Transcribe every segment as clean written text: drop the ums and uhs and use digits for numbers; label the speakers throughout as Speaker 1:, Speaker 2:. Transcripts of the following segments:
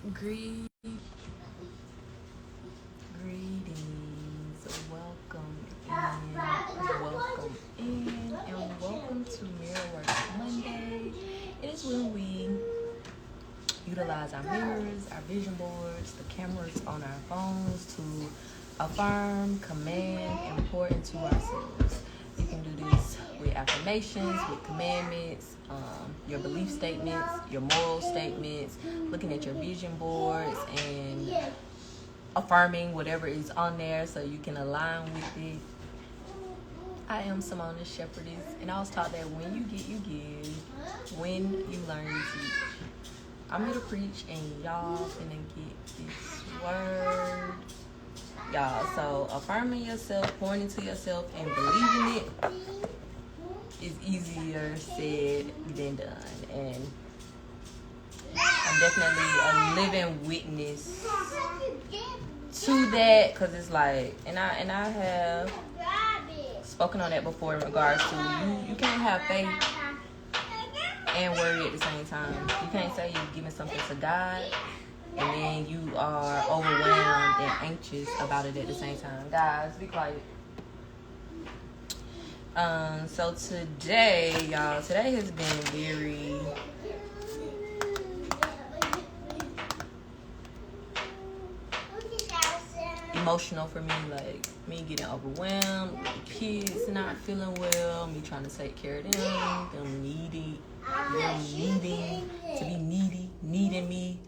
Speaker 1: Greetings, welcome in, and welcome to Mirror Work Monday. It is when we utilize our mirrors, our vision boards, the cameras on our phones to affirm, command, and pour into ourselves. You can do this with affirmations, with commandments, your belief statements, your moral statements, looking at your vision boards and affirming whatever is on there so you can align with it. I am Simone, Shepherdess, and I was taught that when you get, you give. When you learn, you teach. I'm here to preach, and y'all finna get this word. Y'all, so affirming yourself, pouring into yourself, and believing it is easier said than done. And I'm definitely a living witness to that, because it's like, and I have spoken on that before in regards to you can't have faith and worry at the same time. You can't say you're giving something to God and then you are overwhelmed and anxious about it at the same time. Guys, be quiet. So today, y'all, today has been very emotional for me, like me getting overwhelmed, the kids not feeling well, me trying to take care of them needing to be needing me,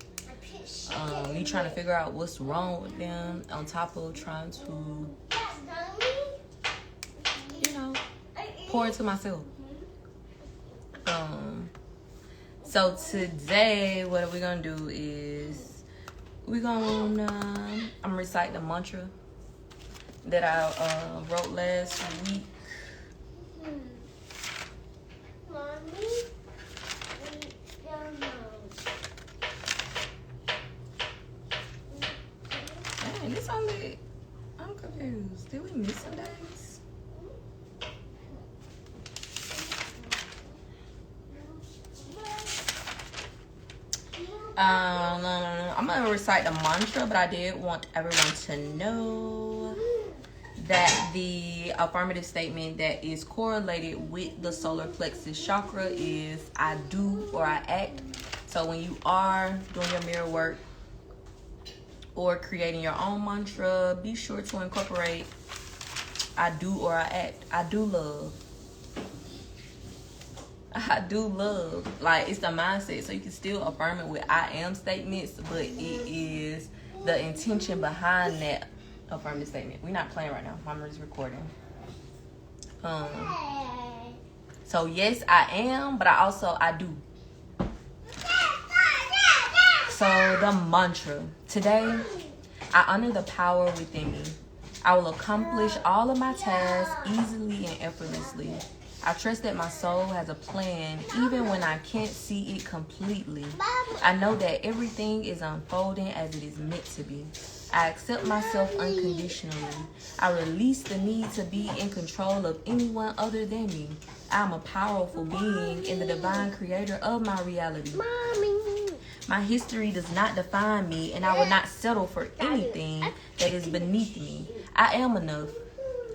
Speaker 1: me trying to figure out what's wrong with them, on top of trying to, pour into myself. So today, what we're gonna do is I'm gonna recite the mantra that I wrote last week. Man, this only, I'm confused. Did we miss some days? No. I'm gonna recite the mantra, but I did want everyone to know that the affirmative statement that is correlated with the solar plexus chakra is I do or I act. So when you are doing your mirror work or creating your own mantra, be sure to incorporate I do or I act. I do love. Like, it's the mindset. So you can still affirm it with I am statements, but it is the intention behind that affirmative statement. We're not playing right now. Mama is recording. So yes, I am, but I do. So the mantra. Today, I honor the power within me. I will accomplish all of my tasks easily and effortlessly. I trust that my soul has a plan even when I can't see it completely. I know that everything is unfolding as it is meant to be. I accept myself unconditionally. I release the need to be in control of anyone other than me. I am a powerful being and the divine creator of my reality. My history does not define me, and I will not settle for anything that is beneath me. I am enough.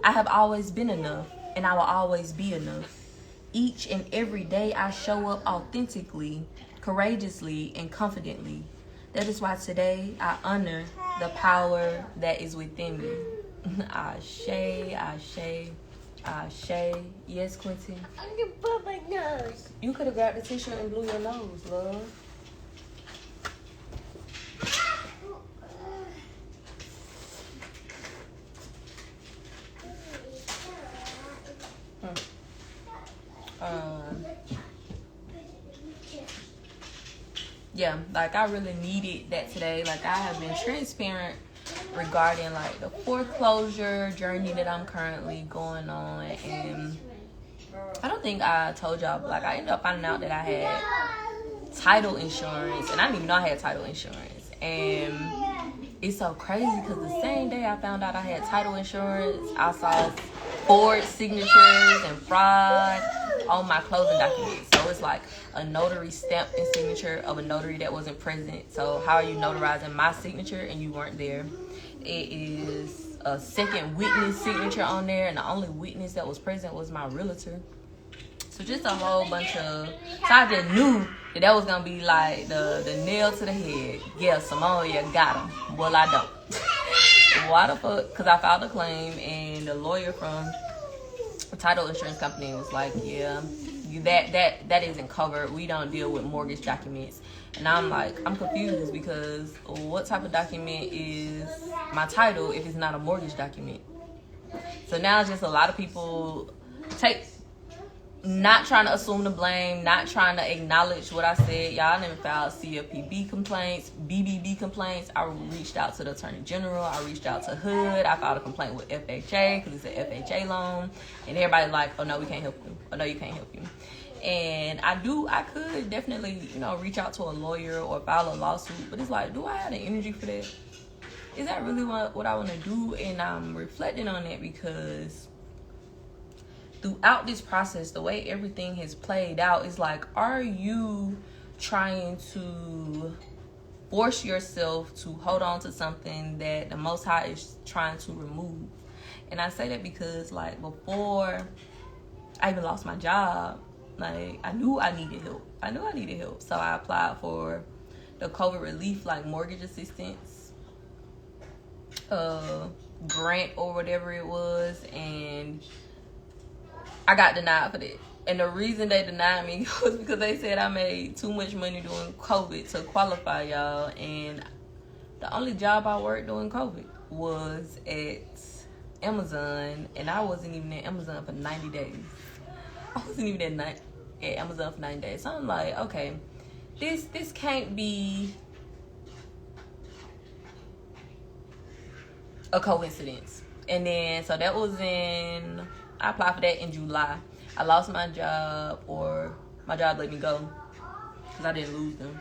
Speaker 1: I have always been enough, and I will always be enough. Each and every day I show up authentically, courageously, and confidently. That is why today I honor the power that is within me. Ashe. Yes, Quentin?
Speaker 2: I'm gonna blow my nose.
Speaker 1: You could have grabbed the tissue and blew your nose, love. Yeah, like I really needed that today. Like I have been transparent regarding like the foreclosure journey that I'm currently going on, and I don't think I told y'all, but like I ended up finding out that I had title insurance, and I didn't even know I had title insurance. And it's so crazy because the same day I found out I had title insurance, I saw forged signatures and fraud on my closing documents. So was like a notary stamp and signature of a notary that wasn't present. So how are you notarizing my signature and you weren't there? It is a second witness signature on there, and the only witness that was present was my realtor. So just a whole bunch of... So I just knew that was going to be like the nail to the head. Yeah, Simone, you got him. Well, I don't. Why the fuck? Because I filed a claim, and the lawyer from the title insurance company was like, yeah, that isn't covered. We don't deal with mortgage documents. And I'm like, I'm confused because what type of document is my title if it's not a mortgage document? So now it's just a lot of people not trying to assume the blame, not trying to acknowledge what I said. Y'all never filed CFPB complaints, BBB complaints. I reached out to the Attorney General. I reached out to HUD. I filed a complaint with FHA because it's an FHA loan. And everybody's like, oh, no, we can't help you. Oh, no, you can't help you. And I could definitely, reach out to a lawyer or file a lawsuit. But it's like, do I have the energy for that? Is that really what I want to do? And I'm reflecting on that because throughout this process, the way everything has played out is like, are you trying to force yourself to hold on to something that the Most High is trying to remove? And I say that because, like, before I even lost my job, like, I knew I needed help. So I applied for the COVID relief, like mortgage assistance grant or whatever it was, and I got denied for that. And the reason they denied me was because they said I made too much money during COVID to qualify, y'all. And the only job I worked during COVID was at Amazon, and I wasn't even at Amazon for 90 days. I wasn't even at Amazon for 90 days. So I'm like, okay, this can't be a coincidence. And then, so that was I applied for that in July. I lost my job, or my job let me go because I didn't lose them.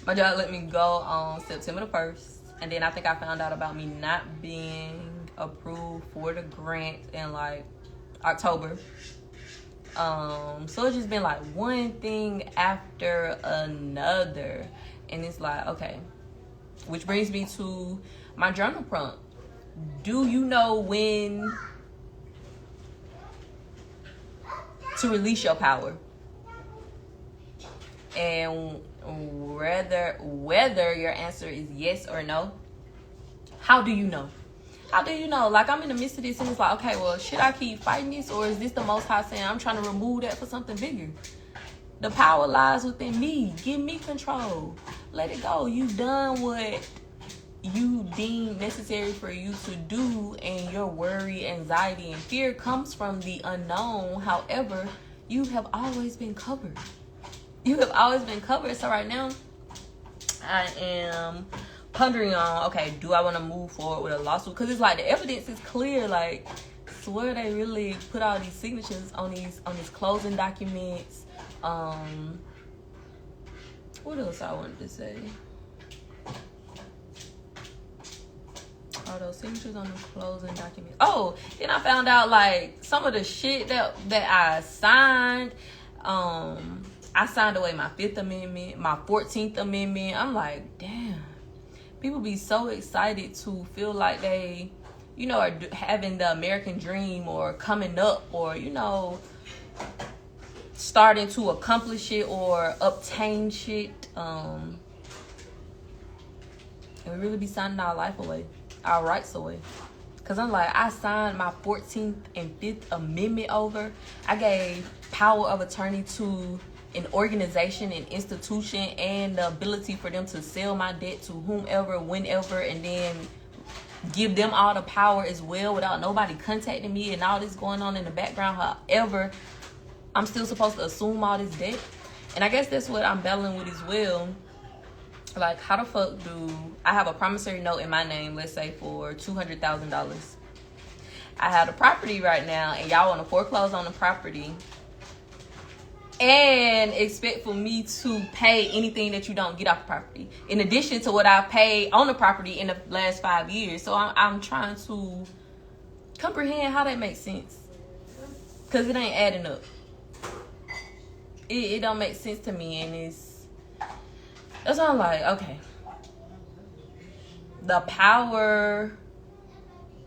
Speaker 1: My job let me go on September the 1st. And then I think I found out about me not being approved for the grant in like October. So it's just been like one thing after another. And it's like, okay. Which brings me to my journal prompt. Do you know when to release your power? And whether your answer is yes or no, how do you know? How do you know? Like, I'm in the midst of this and it's like, okay, well, should I keep fighting this, or is this the Most High saying I'm trying to remove that for something bigger? The power lies within me. Give me control. Let it go. You've done what you deem necessary for you to do, and your worry, anxiety, and fear comes from the unknown. However, you have always been covered. You have always been covered. So right now, I am pondering on, okay, do I want to move forward with a lawsuit? Because it's like the evidence is clear. Like, swear they really put all these signatures on these closing documents. What else I wanted to say? All those signatures on the closing documents. Oh, then I found out like some of the shit that I signed. I signed away my 5th Amendment, my 14th Amendment. I'm like, damn. People be so excited to feel like they, are having the American dream, or coming up, or, starting to accomplish it or obtain shit. And we really be signing our life away, our rights away. Because I'm like, I signed my 14th and 5th Amendment over. I gave power of attorney to an organization, an institution, and the ability for them to sell my debt to whomever, whenever, and then give them all the power as well without nobody contacting me and all this going on in the background. However, I'm still supposed to assume all this debt. And I guess that's what I'm battling with as well. Like, how the fuck do I have a promissory note in my name, let's say for $200,000? I have a property right now, and y'all want to foreclose on the property and expect for me to pay anything that you don't get off the property, in addition to what I paid on the property in the last 5 years. So I'm trying to comprehend how that makes sense, because it ain't adding up. It don't make sense to me, and that's why I'm like, okay. The power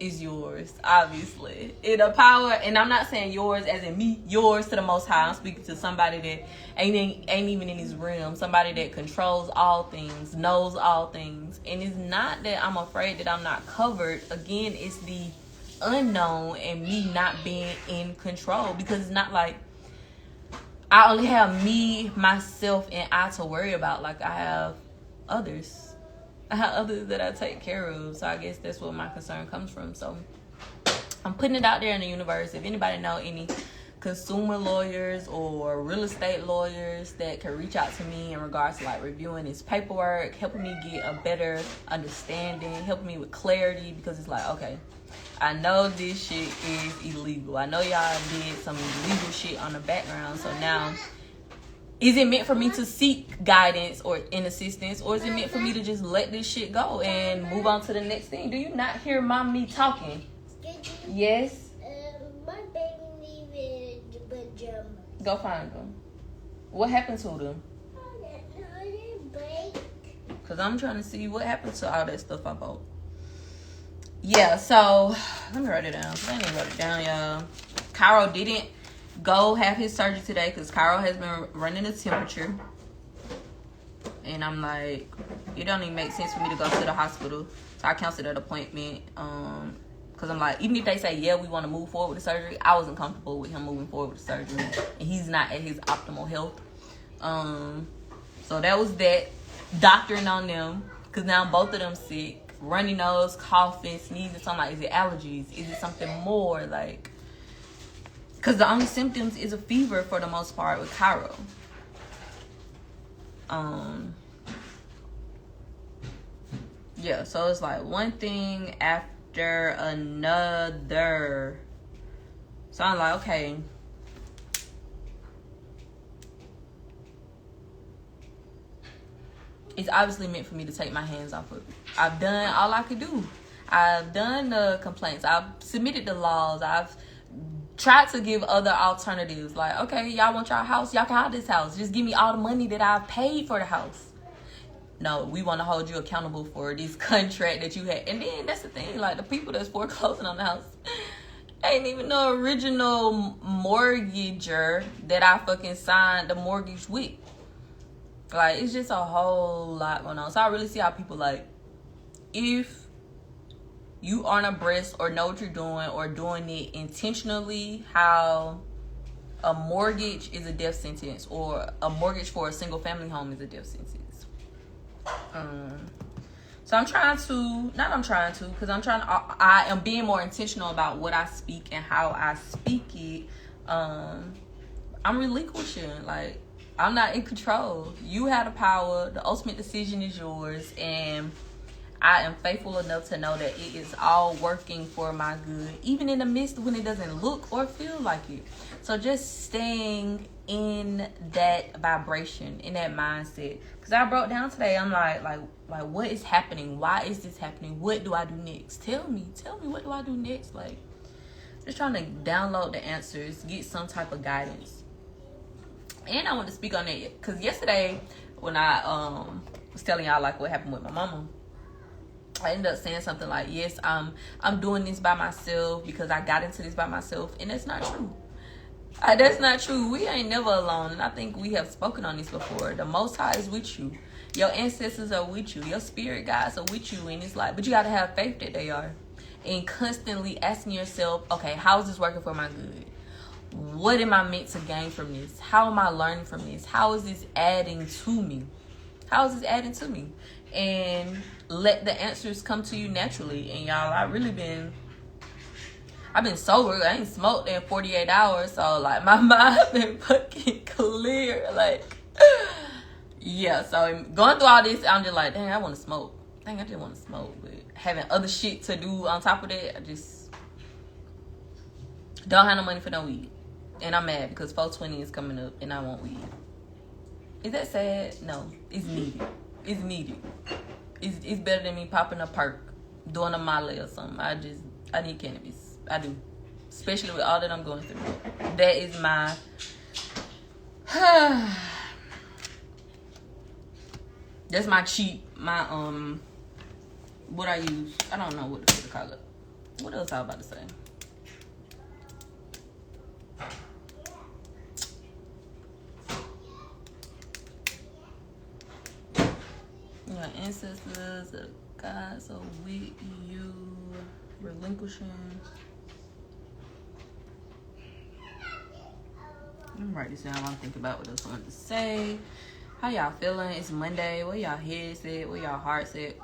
Speaker 1: is yours, obviously. The power, and I'm not saying yours as in me, yours to the Most High. I'm speaking to somebody that ain't even in his realm. Somebody that controls all things, knows all things. And it's not that I'm afraid that I'm not covered. Again, it's the unknown and me not being in control. Because it's not like I only have me, myself, and I to worry about. Like, I have others. I have others that I take care of. So I guess that's where my concern comes from. So I'm putting it out there in the universe. If anybody know any consumer lawyers or real estate lawyers that can reach out to me in regards to like reviewing this paperwork, helping me get a better understanding, helping me with clarity, because it's like, okay, I know this shit is illegal. I know y'all did some illegal shit on the background. So now, is it meant for me to seek guidance or assistance, or is it meant for me to just let this shit go and move on to the next thing? Do you not hear mommy talking? Yes?
Speaker 2: My baby needed pajamas.
Speaker 1: Go find them. What happened to them? Because I'm trying to see what happened to all that stuff I bought. Yeah, so let me write it down. I didn't write it down, y'all. Cairo didn't go have his surgery today because Cairo has been running a temperature. And I'm like, it don't even make sense for me to go to the hospital. So I canceled that appointment. Because I'm like, even if they say, yeah, we want to move forward with the surgery, I wasn't comfortable with him moving forward with the surgery. And he's not at his optimal health. So that was that. Doctoring on them. Because now both of them sick. Runny nose, coughing, sneezing. So I'm like, is it allergies? Is it something more? Like, because the only symptoms is a fever for the most part with Cairo. Yeah, so it's like one thing after another. So I'm like, okay. It's obviously meant for me to take my hands off of it. I've done all I could do. I've done the complaints. I've submitted the laws. I've tried to give other alternatives. Like, okay, y'all want y'all house? Y'all can have this house. Just give me all the money that I've paid for the house. No, we want to hold you accountable for this contract that you had. And then that's the thing. Like, the people that's foreclosing on the house ain't even the original mortgager that I fucking signed the mortgage with. Like, it's just a whole lot going on. So I really see how people, like, if you aren't abreast or know what you're doing or doing it intentionally, how a mortgage is a death sentence or a mortgage for a single family home is a death sentence. So I am being more intentional about what I speak and how I speak it. I'm relinquishing. Like, I'm not in control. You have the power. The ultimate decision is yours. And I am faithful enough to know that it is all working for my good, even in the midst when it doesn't look or feel like it. So just staying in that vibration, in that mindset. Because I broke down today. I'm like, what is happening? Why is this happening? What do I do next? Tell me, what do I do next? Like, just trying to download the answers, get some type of guidance. And I want to speak on that because yesterday when I was telling y'all like what happened with my mama, I ended up saying something like, yes, I'm doing this by myself because I got into this by myself. And that's not true. That's not true. We ain't never alone. And I think we have spoken on this before. The Most High is with you. Your ancestors are with you. Your spirit guides are with you. And it's like, but you got to have faith that they are. And constantly asking yourself, okay, how is this working for my good? What am I meant to gain from this? How am I learning from this? How is this adding to me? And let the answers come to you naturally. And y'all, I've been sober. I ain't smoked in 48 hours. So like my mind been fucking clear. Like, yeah. So going through all this, I'm just like, dang, I want to smoke. I just want to smoke. But having other shit to do on top of that, I just don't have no money for no weed. And I'm mad because 420 is coming up and I want weed. Is that sad? No. It's needed. It's better than me popping a perk, doing a Molly or something. I need cannabis. I do. Especially with all that I'm going through. That is my That's my cheat. My what I use. I don't know what to call it. What else I was about to say? Your ancestors, the gods are with you, relinquishing. Let me write this down. I'm thinking about what else I want to say. How y'all feeling? It's Monday. Where y'all heads at? Where y'all hearts at?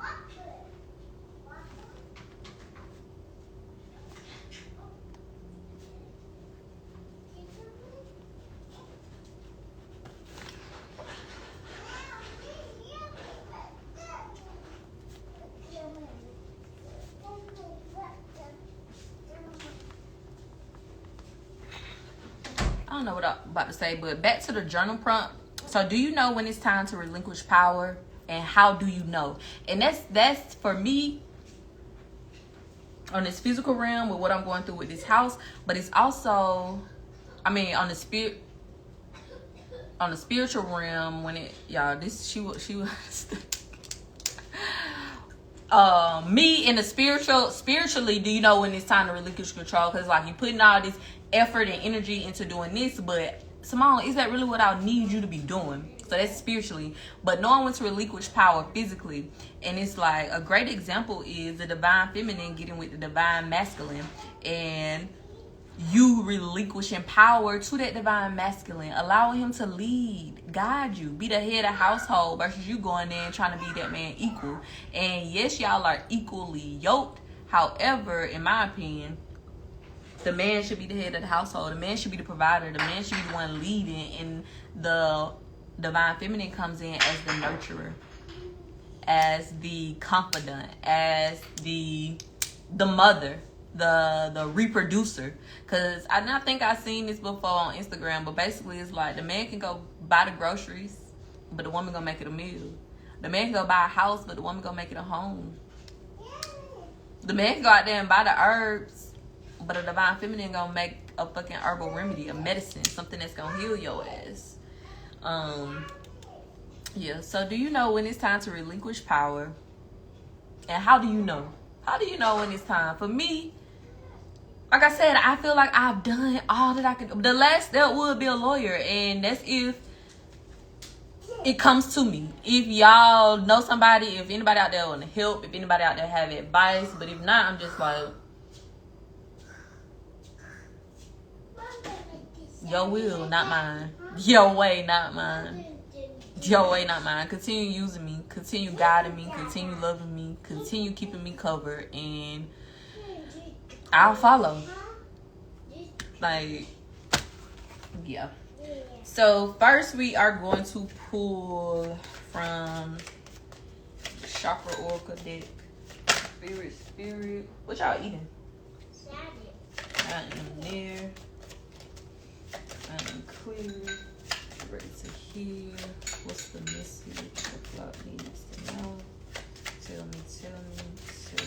Speaker 1: I don't know what I'm about to say, but back to the journal prompt. So do you know when it's time to relinquish power, and how do you know? And that's for me on this physical realm with what I'm going through with this house, but it's also, I mean, on the spiritual realm when it, y'all, this she was me in the spiritually, do you know when it's time to relinquish control? Because like you putting all this effort and energy into doing this, but Simone, is that really what I need you to be doing? So that's spiritually, but knowing when to relinquish power physically. And it's like a great example is the divine feminine getting with the divine masculine, and you relinquishing power to that divine masculine, allowing him to lead, guide you, be the head of household, versus you going there and trying to be that man equal. And yes, y'all are equally yoked. However, in my opinion, the man should be the head of the household. The man should be the provider. The man should be the one leading, and the divine feminine comes in as the nurturer, as the confidant, as the mother, the reproducer. Because I think I've seen this before on Instagram, but basically it's like the man can go buy the groceries, but the woman gonna make it a meal. The man can go buy a house, but the woman gonna make it a home. The man can go out there and buy the herbs, but a divine feminine gonna make a fucking herbal remedy, a medicine, something that's gonna heal your ass. Yeah, so do you know when it's time to relinquish power? And how do you know? How do you know when it's time? For me, like I said, I feel like I've done all that I can. The last step would be a lawyer, and that's if it comes to me. If y'all know somebody, if anybody out there want to help, if anybody out there have advice, but if not, I'm just like, your will, not mine. Your way, not mine. Your way, not mine. Continue using me. Continue guiding me. Continue loving me. Continue keeping me covered. And I'll follow. Like, yeah. So, first we are going to pull from Chakra Oracle deck. Spirit. What y'all eating? I am there. I am clear. Ready to hear. What's the message the flock needs to know? Tell me so. Tell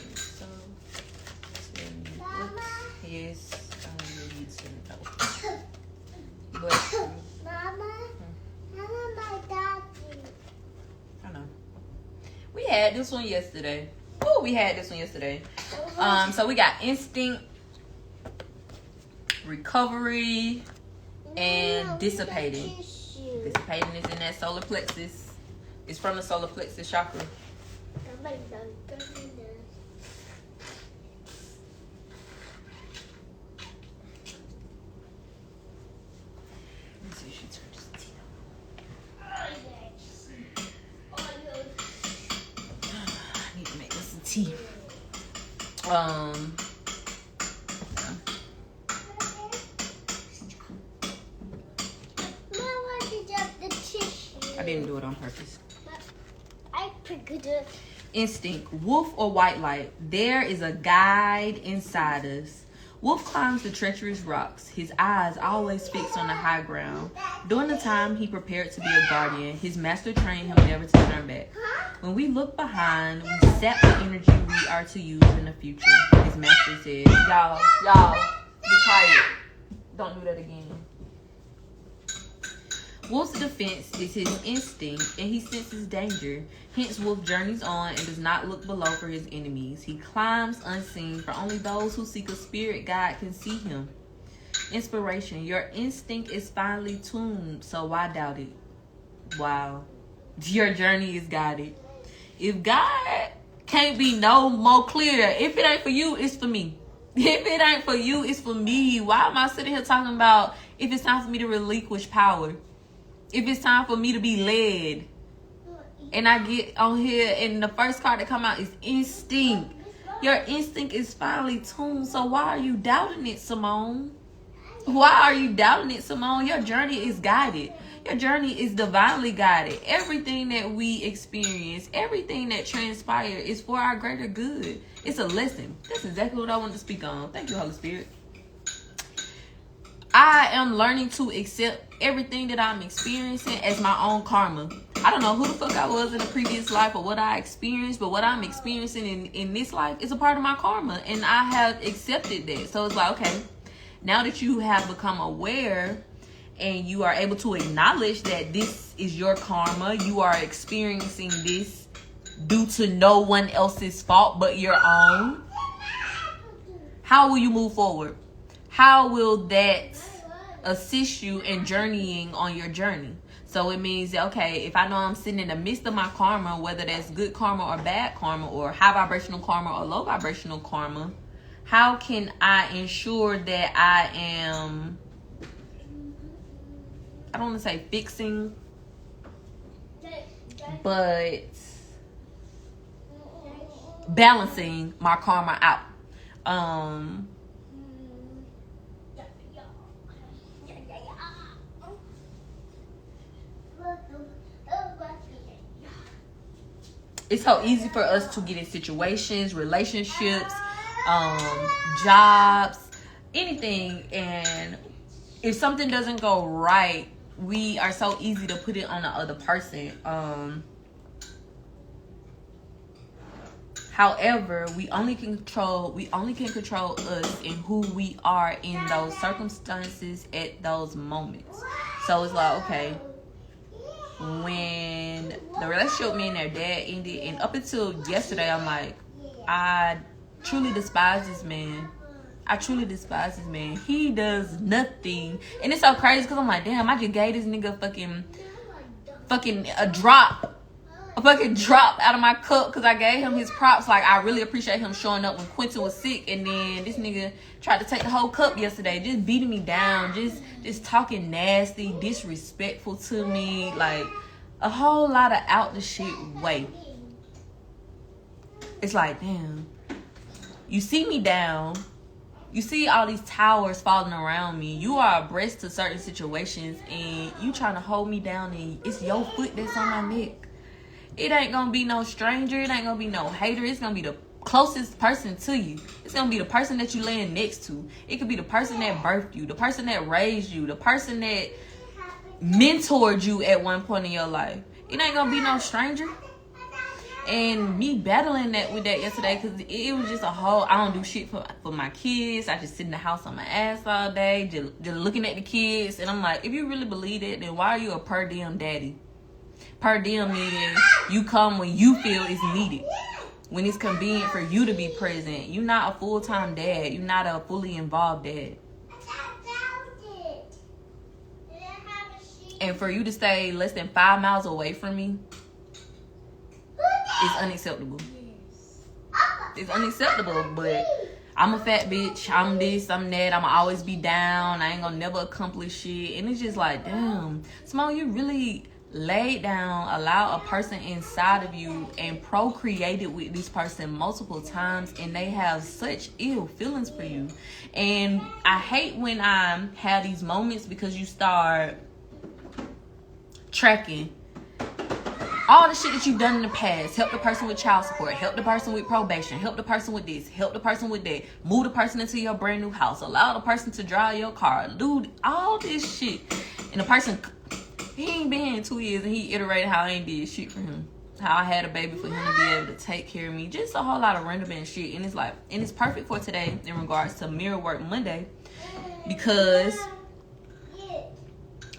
Speaker 1: me what. Yes, I need to know. Bless you.
Speaker 2: Mama, Mama, my daddy.
Speaker 1: I know. We had this one yesterday. Oh, so we got instinct, recovery, and dissipating. Dissipating is in that solar plexus. It's from the solar plexus chakra.
Speaker 2: Let
Speaker 1: me see if she turned this tea on. I need to make this some tea. I didn't do it on purpose.
Speaker 2: I picked it.
Speaker 1: Instinct. Wolf or white light. There is a guide inside us. Wolf climbs the treacherous rocks, his eyes always fixed on the high ground. During the time he prepared to be a guardian, his master trained him never to turn back. When we look behind, we sap the energy we are to use in the future. His master said, Y'all, be quiet. Don't do that again. Wolf's defense is his instinct, and he senses danger. Hence, Wolf journeys on and does not look below for his enemies. He climbs unseen, for only those who seek a spirit guide can see him. Inspiration. Your instinct is finely tuned, so why doubt it? Wow. Your journey is guided. If God can't be no more clear, if it ain't for you, it's for me. If it ain't for you, it's for me. Why am I sitting here talking about if it's time for me to relinquish power? If it's time for me to be led? And I get on here and the first card that come out is instinct. Your instinct is finely tuned. So why are you doubting it, Simone? Why are you doubting it, Simone? Your journey is guided. Your journey is divinely guided. Everything that we experience, everything that transpires is for our greater good. It's a lesson. That's exactly what I wanted to speak on. Thank you, Holy Spirit. I am learning to accept everything that I'm experiencing as my own karma. I don't know who the fuck I was in a previous life or what I experienced, but what I'm experiencing in this life is a part of my karma, and I have accepted that. So it's like, okay, now that you have become aware and you are able to acknowledge that this is your karma, you are experiencing this due to no one else's fault but your own, how will you move forward? How will that assist you in journeying on your journey? So it means that, okay, if I know I'm sitting in the midst of my karma, whether that's good karma or bad karma, or high vibrational karma or low vibrational karma, how can I ensure that I am, I don't want to say fixing, but balancing my karma out? It's so easy for us to get in situations, relationships, jobs, anything, and if something doesn't go right, we are so easy to put it on the other person. However, we only can control us and who we are in those circumstances at those moments. So it's like, okay, when the relationship with me and their dad ended, and up until yesterday, I'm like, I truly despise this man. He does nothing. And it's so crazy because I'm like, damn, I just gave this nigga fucking a fucking drop out of my cup because I gave him his props. Like, I really appreciate him showing up when Quentin was sick, and then this nigga tried to take the whole cup yesterday, just beating me down, just talking nasty, disrespectful to me, like a whole lot of out the shit way. It's like, damn, you see me down, you see all these towers falling around me, you are abreast to certain situations, and you trying to hold me down, and it's your foot that's on my neck. It ain't gonna be no stranger. It ain't gonna be no hater. It's gonna be the closest person to you. It's gonna be the person that you laying next to. It could be the person that birthed you, the person that raised you, the person that mentored you at one point in your life. It ain't gonna be no stranger. And me battling with that yesterday, because it was just a whole, I don't do shit for my kids. I just sit in the house on my ass all day, just looking at the kids. And I'm like, if you really believe it, then why are you a per diem daddy? Per diem meaning you come when you feel it's needed, when it's convenient for you to be present. You're not a full-time dad. You're not a fully involved dad. And for you to stay less than 5 miles away from me is unacceptable. It's unacceptable, but I'm a fat bitch. I'm this, I'm that. I'ma always be down. I ain't gonna never accomplish shit. And it's just like, damn, Simone, you really laid down, allow a person inside of you and procreated with this person multiple times, and they have such ill feelings for you. And I hate when I have these moments, because you start tracking all the shit that you've done in the past. Help the person with child support, help the person with probation, help the person with this, help the person with that, move the person into your brand new house, allow the person to drive your car, dude, all this shit. And the person, he ain't been here in 2 years, and he iterated how I ain't did shit for him. How I had a baby for him to be able to take care of me. Just a whole lot of random and shit. And it's like, and it's perfect for today in regards to Mirror Work Monday, because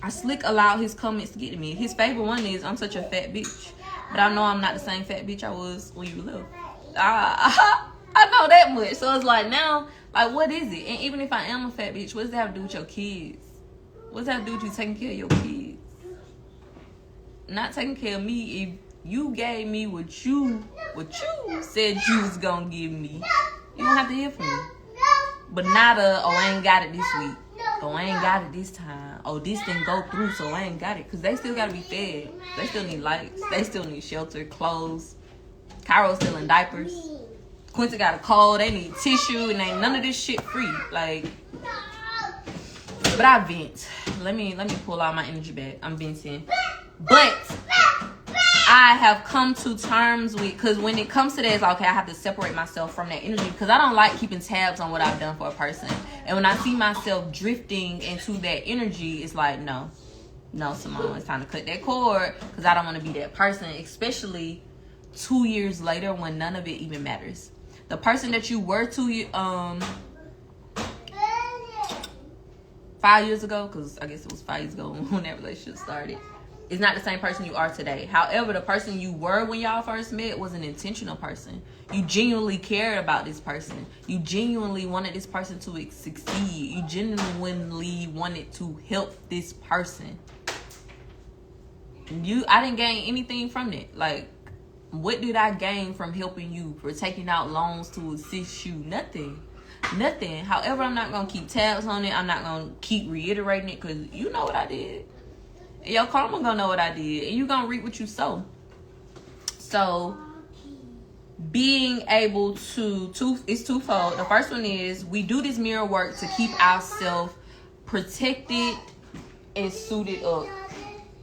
Speaker 1: I slick allow his comments to get to me. His favorite one is, I'm such a fat bitch. But I know I'm not the same fat bitch I was when you left. I know that much. So it's like now, like, what is it? And even if I am a fat bitch, what does that have to do with your kids? What does that have to do with you taking care of your kids? Not taking care of me. If you gave me what you said you was gonna give me, you don't have to hear from me. But not oh, I ain't got it this week. Oh, I ain't got it this time. Oh, this didn't go through, so I ain't got it. Because they still got to be fed. They still need lights. They still need shelter, clothes. Cairo's still in diapers. Quincy got a cold. They need tissue, and ain't none of this shit free. Like, but I vent. Let me pull all my energy back. I'm venting. But I have come to terms with, because when it comes to that, it's like, okay, I have to separate myself from that energy, because I don't like keeping tabs on what I've done for a person. And when I see myself drifting into that energy, it's like, no, Simone, it's time to cut that cord, because I don't want to be that person, especially 2 years later when none of it even matters. The person that you were 5 years ago, because I guess it was 5 years ago when that relationship started, is not the same person you are today. However, the person you were when y'all first met was an intentional person. You genuinely cared about this person. You genuinely wanted this person to succeed. You genuinely wanted to help this person. I didn't gain anything from it. Like, what did I gain from helping you, for taking out loans to assist you? Nothing. However, I'm not going to keep tabs on it. I'm not going to keep reiterating it, because you know what I did. Your karma gonna know what I did, and you gonna reap what you sow. So being able to it's twofold. The first one is, we do this mirror work to keep ourselves protected and suited up.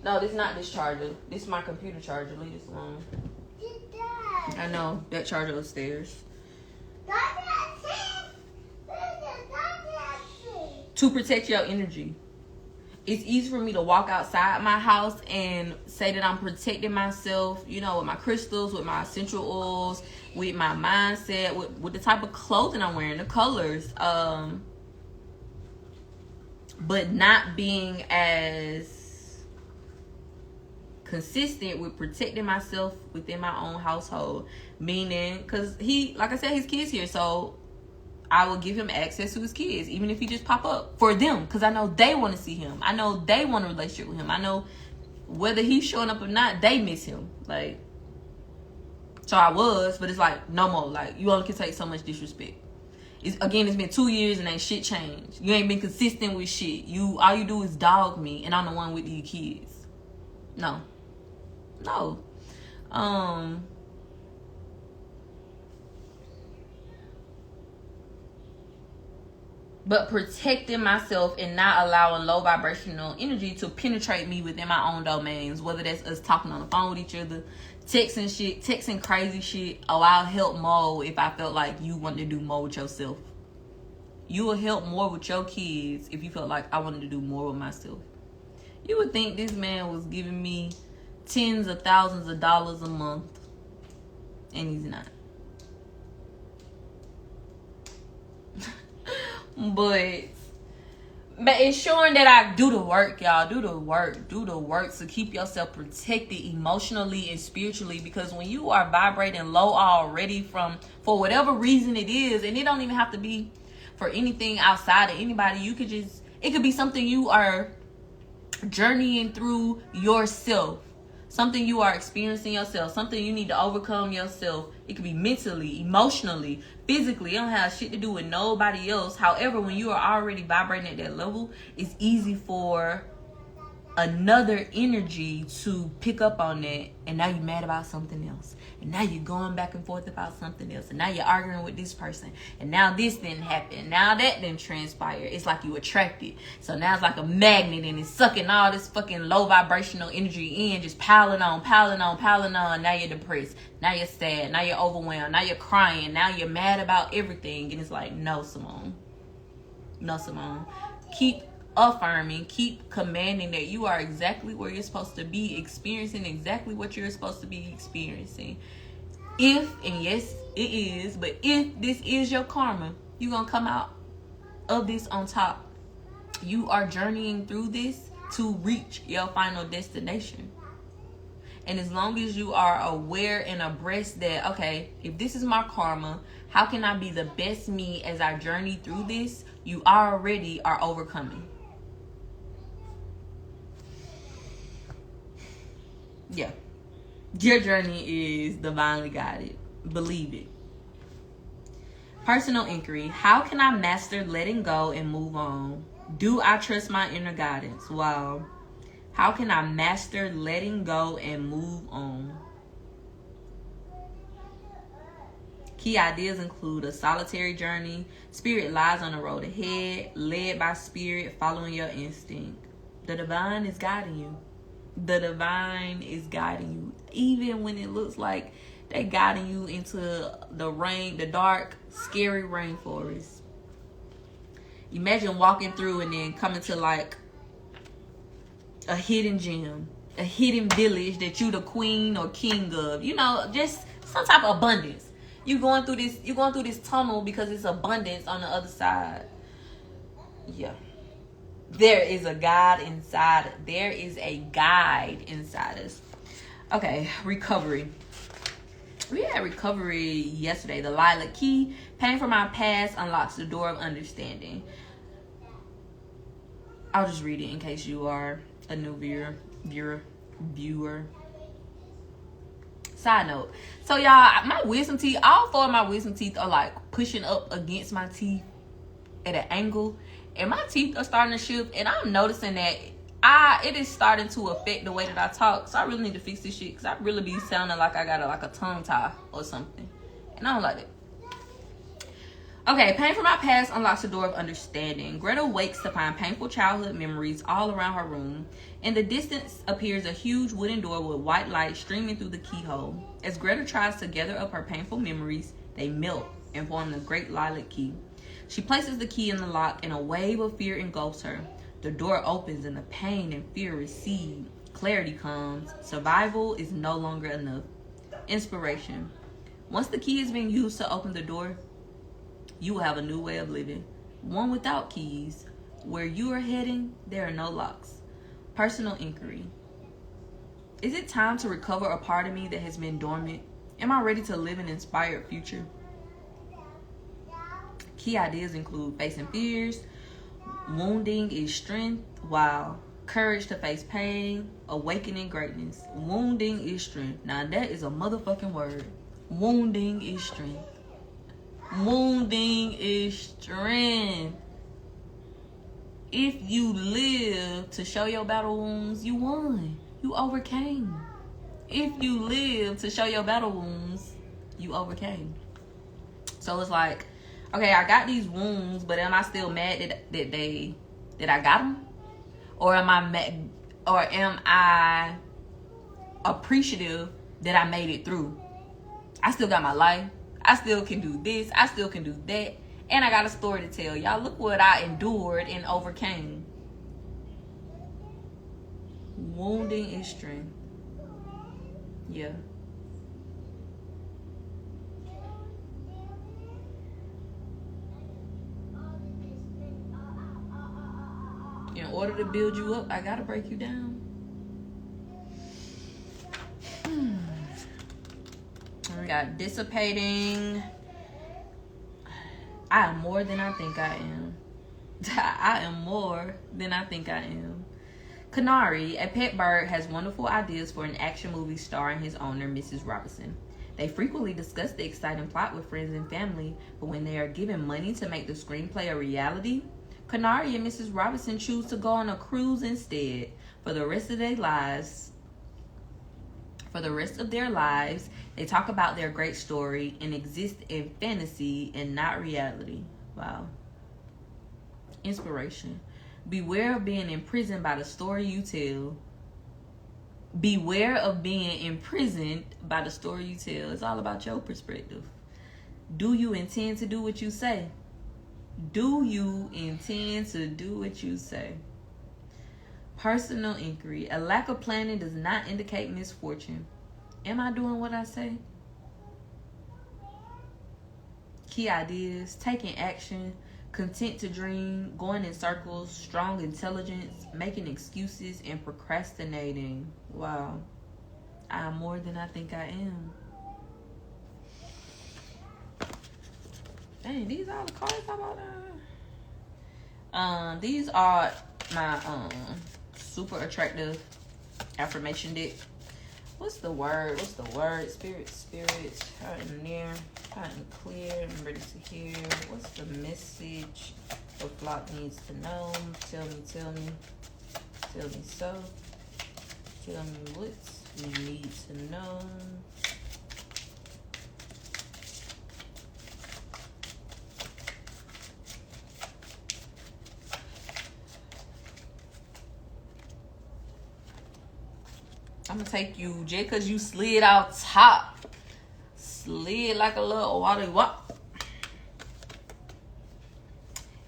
Speaker 1: No, this is not this charger. This is my computer charger. Leave this alone. I know, that charger upstairs. To protect your energy. It's easy for me to walk outside my house and say that I'm protecting myself, you know, with my crystals, with my essential oils, with my mindset, with the type of clothing I'm wearing, the colors. But not being as consistent with protecting myself within my own household. Meaning, because like I said, his kid's here, so I will give him access to his kids, even if he just pop up for them, because I know they want to see him. I know they want a relationship with him. I know whether he's showing up or not, they miss him. Like, so I was, but it's like, no more. Like, you only can take so much disrespect. It's been 2 years and ain't shit changed. You ain't been consistent with shit. All you do is dog me, and I'm the one with these kids. No. But protecting myself and not allowing low vibrational energy to penetrate me within my own domains. Whether that's us talking on the phone with each other, texting crazy shit. Oh, I'll help more if I felt like you wanted to do more with yourself. You will help more with your kids if you felt like I wanted to do more with myself. You would think this man was giving me tens of thousands of dollars a month. And he's not. But ensuring that I do the work, y'all. Do the work to keep yourself protected emotionally and spiritually. Because when you are vibrating low already for whatever reason it is, and it don't even have to be for anything outside of anybody. It could be something you are journeying through yourself. Something you are experiencing yourself. Something you need to overcome yourself. It could be mentally, emotionally, physically. It don't have shit to do with nobody else. However, when you are already vibrating at that level, it's easy for another energy to pick up on that. And now you're mad about something else. And now you're going back and forth about something else. And now you're arguing with this person. And now this didn't happen. Now that didn't transpire. It's like you attracted. So now it's like a magnet, and it's sucking all this fucking low vibrational energy in, just piling on. Now you're depressed. Now you're sad. Now you're overwhelmed. Now you're crying. Now you're mad about everything. And it's like, no, Simone. Keep affirming, keep commanding that you are exactly where you're supposed to be, experiencing exactly what you're supposed to be experiencing. And yes, it is, but if this is your karma, you're gonna come out of this on top. You are journeying through this to reach your final destination. And as long as you are aware and abreast that, okay, if this is my karma, how can I be the best me as I journey through this? You already are overcoming. Yeah. Your journey is divinely guided. Believe it. Personal inquiry. How can I master letting go and move on? Do I trust my inner guidance? Wow. How can I master letting go and move on? Key ideas include a solitary journey. Spirit lies on the road ahead. Led by spirit, following your instinct. The divine is guiding you. The divine is guiding you. Even when it looks like they're guiding you into the dark, scary rainforest. Imagine walking through and then coming to like a hidden gem, a hidden village that you the queen or king of. You know, just some type of abundance. You're going through this tunnel because it's abundance on the other side. Yeah. There is a God inside. There is a guide inside us. Okay, recovery. We had recovery yesterday. The lilac key. Pain from our past unlocks the door of understanding. I'll just read it in case you are a new viewer. Side note. So y'all, my wisdom teeth, all four of my wisdom teeth are like pushing up against my teeth at an angle. And my teeth are starting to shift. And I'm noticing that it is starting to affect the way that I talk. So I really need to fix this shit. Because I really be sounding like I got a tongue tie or something. And I don't like it. Okay, pain from my past unlocks the door of understanding. Greta wakes to find painful childhood memories all around her room. In the distance appears a huge wooden door with white light streaming through the keyhole. As Greta tries to gather up her painful memories, they melt and form the great lilac key. She places the key in the lock and a wave of fear engulfs her. The door opens and the pain and fear recede. Clarity comes. Survival is no longer enough. Inspiration. Once the key has been used to open the door, you will have a new way of living. One without keys. Where you are heading, there are no locks. Personal inquiry. Is it time to recover a part of me that has been dormant? Am I ready to live an inspired future? Key ideas include facing fears. Wounding is strength. Wow. Courage to face pain. Awakening greatness. Wounding is strength. Now that is a motherfucking word. Wounding is strength. Wounding is strength. If you live to show your battle wounds, you won. You overcame. If you live to show your battle wounds, you overcame. So it's like, okay, I got these wounds, but am I still mad that I got them? Or am I mad, or am I appreciative that I made it through? I still got my life. I still can do this. I still can do that. And I got a story to tell. Y'all, look what I endured and overcame. Wounding is strength. Yeah. In order to build you up, I gotta break you down. We got dissipating. I am more than I think I am. I am more than I think I am. Canary, a pet bird, has wonderful ideas for an action movie starring his owner, Mrs. Robinson. They frequently discuss the exciting plot with friends and family, but when they are given money to make the screenplay a reality, Canary and Mrs. Robinson choose to go on a cruise instead. For the rest of their lives, they talk about their great story and exist in fantasy and not reality. Wow. Inspiration. Beware of being imprisoned by the story you tell. Beware of being imprisoned by the story you tell. It's all about your perspective. Do you intend to do what you say? Do you intend to do what you say? Personal inquiry. A lack of planning does not indicate misfortune. Am I doing what I say? Key ideas. Taking action. content to dream, going in circles, strong intelligence, making excuses, and procrastinating. Wow. I am more than I think I am. Dang, these are the cards I bought. These are my super attractive affirmation deck. What's the word? Spirit, hot and near, hot and clear, and ready to hear. What's the message the flock needs to know? Tell me so. Tell me what you need to know. I'm gonna take you just because you slid out top. Slid like a little water walk.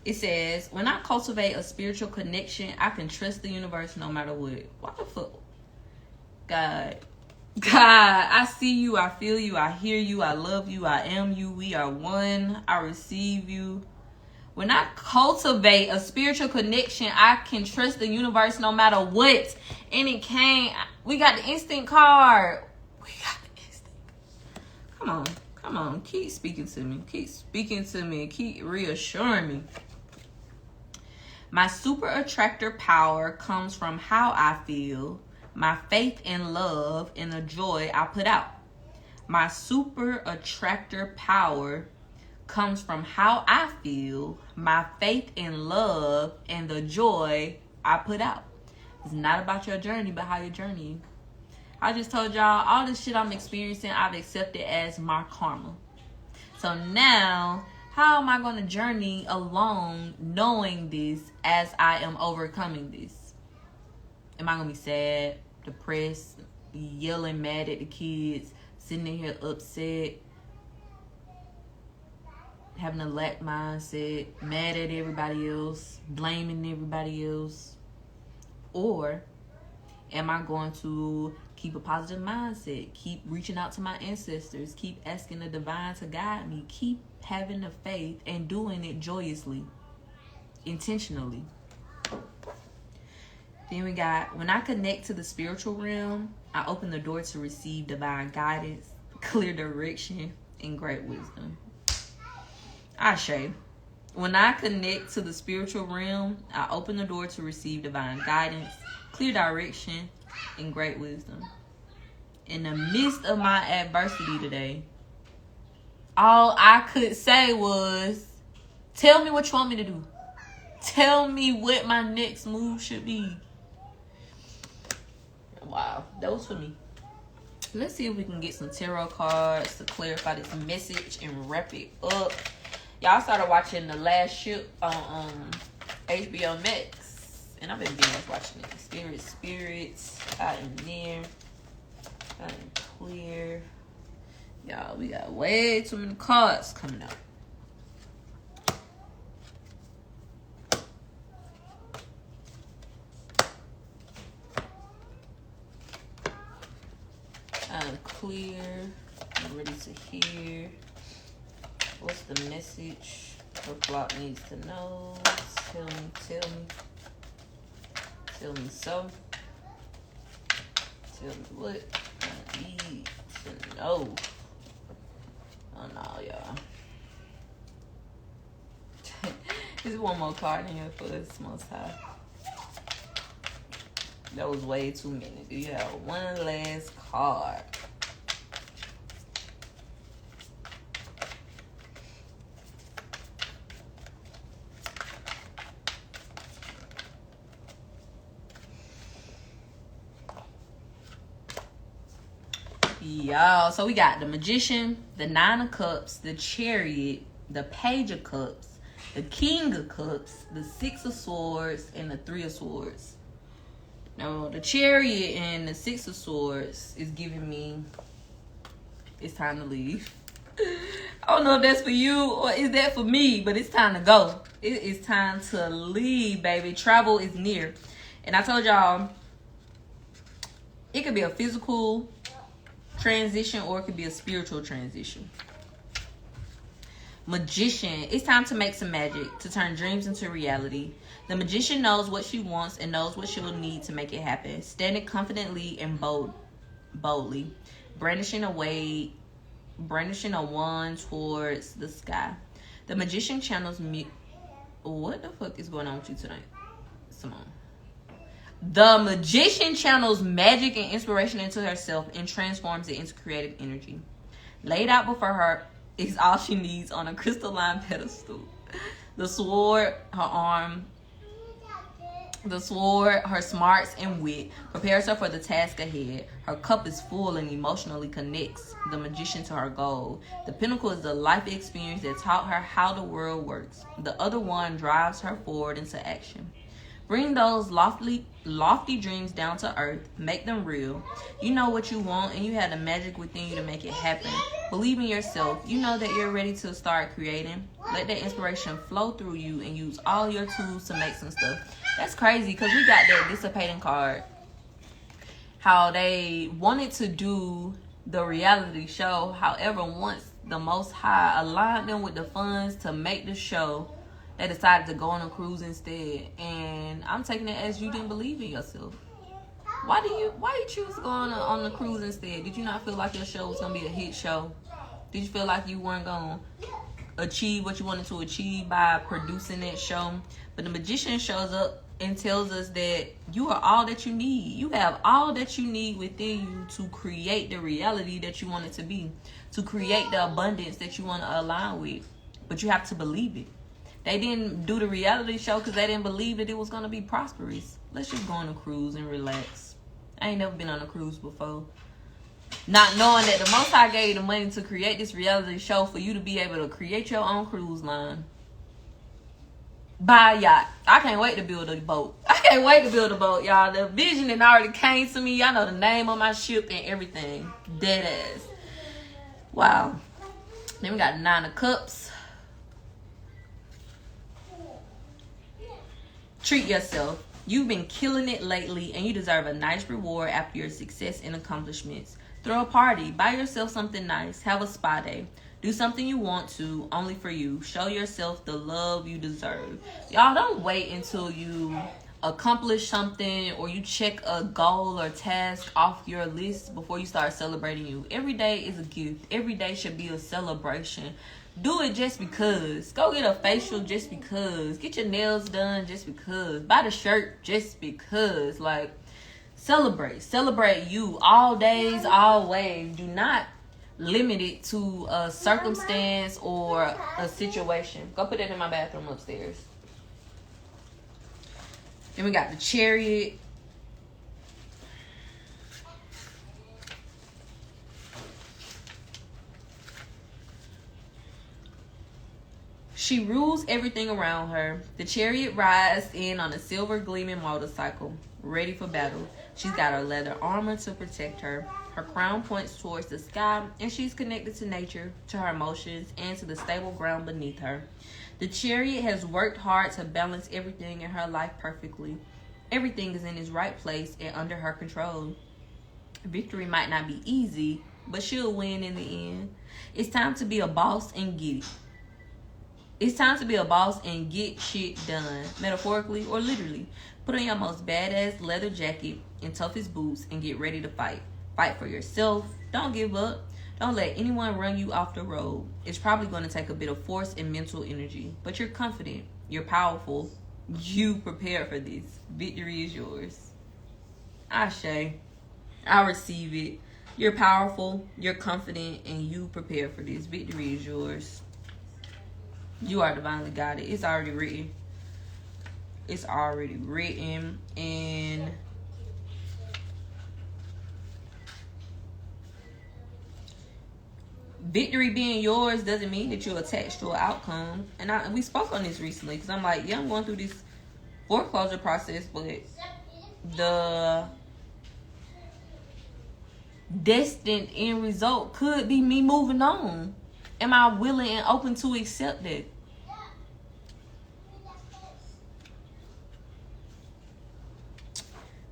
Speaker 1: It says, when I cultivate a spiritual connection, I can trust the universe no matter what. What the fuck? God, I see you, I feel you, I hear you, I love you, I am you, we are one, I receive you. When I cultivate a spiritual connection, I can trust the universe no matter what. And it came. We got the instant card. Come on. Keep speaking to me. Keep reassuring me. My super attractor power comes from how I feel, my faith and love, and the joy I put out. My super attractor power comes from how I feel, my faith and love, and the joy I put out. It's not about your journey, but how you're journeying. I just told y'all all this shit I'm experiencing, I've accepted as my karma. So now, how am I going to journey along knowing this as I am overcoming this? Am I going to be sad, depressed, yelling mad at the kids, sitting in here upset, having a lack mindset, mad at everybody else, blaming everybody else? Or am I going to keep a positive mindset, keep reaching out to my ancestors, keep asking the divine to guide me, keep having the faith and doing it joyously, intentionally? Then we got, when I connect to the spiritual realm, I open the door to receive divine guidance, clear direction, and great wisdom. Ashe. When I connect to the spiritual realm, I open the door to receive divine guidance, clear direction, and great wisdom. In the midst of my adversity today, all I could say was, tell me what you want me to do. Tell me what my next move should be. Wow, that was for me. Let's see if we can get some tarot cards to clarify this message and wrap it up. Y'all started watching The Last Ship on HBO Max, and I've been binge watching it. Spirits, out and near, out and clear. Y'all, we got way too many cards coming out. I'm clear. I'm ready to hear. What's the message the flock needs to know? Tell me so. Tell me what I need to know. Oh no, y'all. There's one more card in here for this Most High. That was way too many. Do you have one last card? Y'all, so we got the Magician, the Nine of Cups, the Chariot, the Page of Cups, the King of Cups, the Six of Swords, and the Three of Swords. Now, the Chariot and the Six of Swords is giving me it's time to leave. I don't know if that's for you or is that for me, but it's time to go. It is time to leave, baby. Travel is near. And I told y'all, it could be a physical transition or it could be a spiritual transition. Magician. It's time to make some magic, to turn dreams into reality. The magician knows what she wants and knows what she will need to make it happen. Standing confidently and boldly, brandishing a wand towards the sky. The magician channels what the fuck is going on with you tonight, Simone? The magician channels magic and inspiration into herself and transforms it into creative energy. Laid out before her is all she needs on a crystalline pedestal. The sword, her smarts and wit prepares her for the task ahead. Her cup is full and emotionally connects the magician to her goal. The pinnacle is the life experience that taught her how the world works. The other one drives her forward into action. Bring those lofty dreams down to earth. Make them real. You know what you want and you have the magic within you to make it happen. Believe in yourself. You know that you're ready to start creating. Let that inspiration flow through you and use all your tools to make some stuff. That's crazy because we got that dissipating card. How they wanted to do the reality show. However, once the Most High aligned them with the funds to make the show, they decided to go on a cruise instead. And I'm taking it as you didn't believe in yourself. Why you choose going on the cruise instead? Did you not feel like your show was going to be a hit show? Did you feel like you weren't going to achieve what you wanted to achieve by producing that show? But the magician shows up and tells us that you are all that you need. You have all that you need within you to create the reality that you want it to be. To create the abundance that you want to align with. But you have to believe it. They didn't do the reality show because they didn't believe that it was going to be prosperous. Let's just go on a cruise and relax. I ain't never been on a cruise before. Not knowing that the Most High gave you the money to create this reality show for you to be able to create your own cruise line. Buy a yacht. I can't wait to build a boat. Y'all. The vision that already came to me. Y'all know the name of my ship and everything. Dead ass. Wow. Then we got the 9 of Cups. Treat yourself. You've been killing it lately and you deserve a nice reward after your success and accomplishments. Throw a party. Buy yourself something nice. Have a spa day. Do something you want to, only for you. Show yourself the love you deserve. Y'all, don't wait until you accomplish something or you check a goal or task off your list before you start celebrating you. Every day is a gift. Every day should be a celebration. Do it just because. Go get a facial just because. Get your nails done just because. Buy the shirt just because. Like, celebrate. Celebrate you all days, always. Do not limit it to a circumstance or a situation. Go put it in my bathroom upstairs. Then we got the Chariot. She rules everything around her. The Chariot rides in on a silver gleaming motorcycle, ready for battle. She's got her leather armor to protect her. Her crown points towards the sky, and she's connected to nature, to her emotions, and to the stable ground beneath her. The Chariot has worked hard to balance everything in her life perfectly. Everything is in its right place and under her control. Victory might not be easy, but she'll win in the end. It's time to be a boss and get it. It's time to be a boss and get shit done, metaphorically or literally. Put on your most badass leather jacket and toughest boots and get ready to fight. Fight for yourself. Don't give up. Don't let anyone run you off the road. It's probably going to take a bit of force and mental energy, but you're confident. You're powerful. You prepare for this. Victory is yours. Ashe. I receive it. You're powerful. You're confident, and you prepare for this. Victory is yours. You are divinely guided. It's already written. It's already written. And victory being yours doesn't mean that you're attached to an outcome. And we spoke on this recently because I'm like, yeah, I'm going through this foreclosure process, but the destined end result could be me moving on. Am I willing and open to accept it?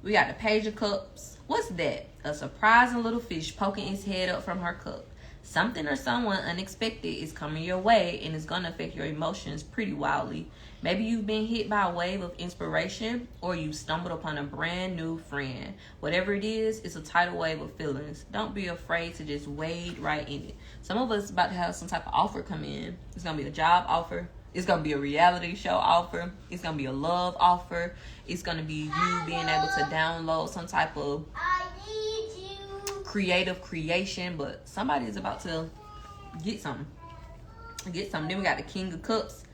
Speaker 1: We got the Page of Cups. What's that? A surprising little fish poking its head up from her cup. Something or someone unexpected is coming your way and it's going to affect your emotions pretty wildly. Maybe you've been hit by a wave of inspiration or you stumbled upon a brand new friend. Whatever it is, it's a tidal wave of feelings. Don't be afraid to just wade right in it. Some of us about to have some type of offer come in. It's going to be a job offer. It's going to be a reality show offer. It's going to be a love offer. It's going to be you being able to download some type of creative creation, but somebody is about to get something. Then we got the King of Cups.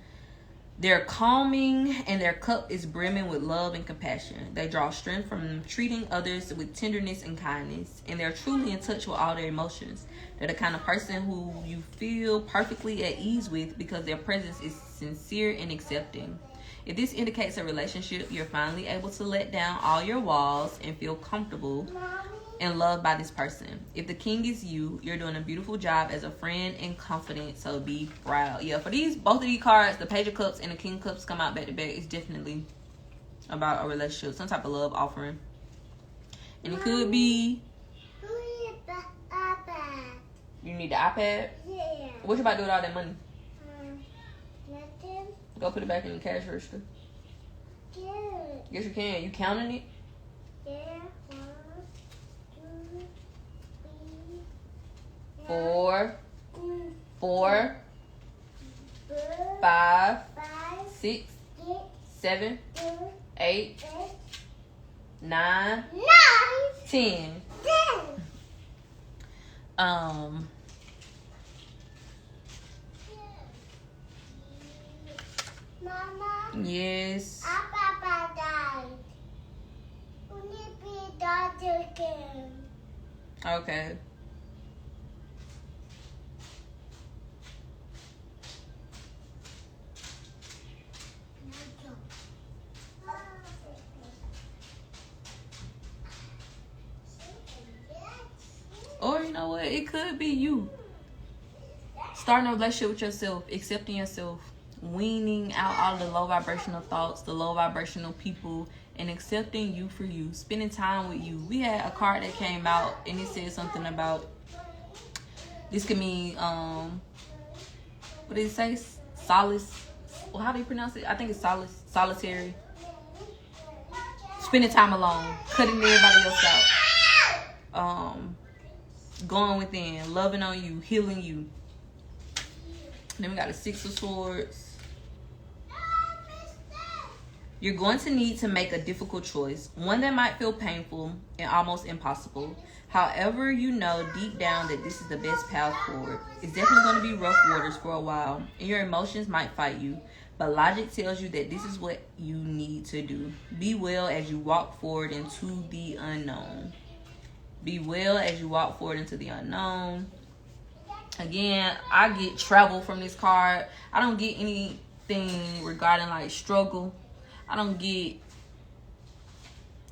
Speaker 1: They're calming and their cup is brimming with love and compassion. They draw strength from treating others with tenderness and kindness, and they're truly in touch with all their emotions. They're the kind of person who you feel perfectly at ease with because their presence is sincere and accepting. If this indicates a relationship, you're finally able to let down all your walls and feel comfortable and loved by this person. If the king is you, you're doing a beautiful job as a friend and confident, so be proud. Yeah, for both of these cards, the Page of Cups and the King of Cups come out back to back. It's definitely about a relationship, some type of love offering. And it could be... You need the iPad?
Speaker 2: Yeah.
Speaker 1: What you about to do with all that money?
Speaker 2: Nothing.
Speaker 1: Go put it back in the cash register.
Speaker 2: Good.
Speaker 1: Yes, you can. You counting it?
Speaker 2: Yeah. 1, 2, 3,
Speaker 1: 4,
Speaker 2: 4,
Speaker 1: 5,
Speaker 2: 5,
Speaker 1: 6,
Speaker 2: 6,
Speaker 1: 7,
Speaker 2: 7,
Speaker 1: 8,
Speaker 2: 8,
Speaker 1: 9,
Speaker 2: 9,
Speaker 1: 10.
Speaker 2: 10. Mama,
Speaker 1: Yes.
Speaker 2: our Papa died. We need to be a doctor again.
Speaker 1: Okay. Or you know what? It could be you. Starting a relationship with yourself, accepting yourself, weaning out all the low vibrational thoughts, the low vibrational people, and accepting you for you, spending time with you. We had a card that came out and it said something about this could mean what did it say? Solace. Well, how do you pronounce it? I think it's solitary. Spending time alone, cutting everybody else out. Going within, loving on you, healing you. Then we got a 6 of Swords. You're going to need to make a difficult choice, one that might feel painful and almost impossible. However, you know deep down that this is the best path forward. It's definitely going to be rough waters for a while, and your emotions might fight you. But logic tells you that this is what you need to do. Be well as you walk forward into the unknown. Be well as you walk forward into the unknown. Again, I get travel from this card. I don't get anything regarding like struggle. I don't get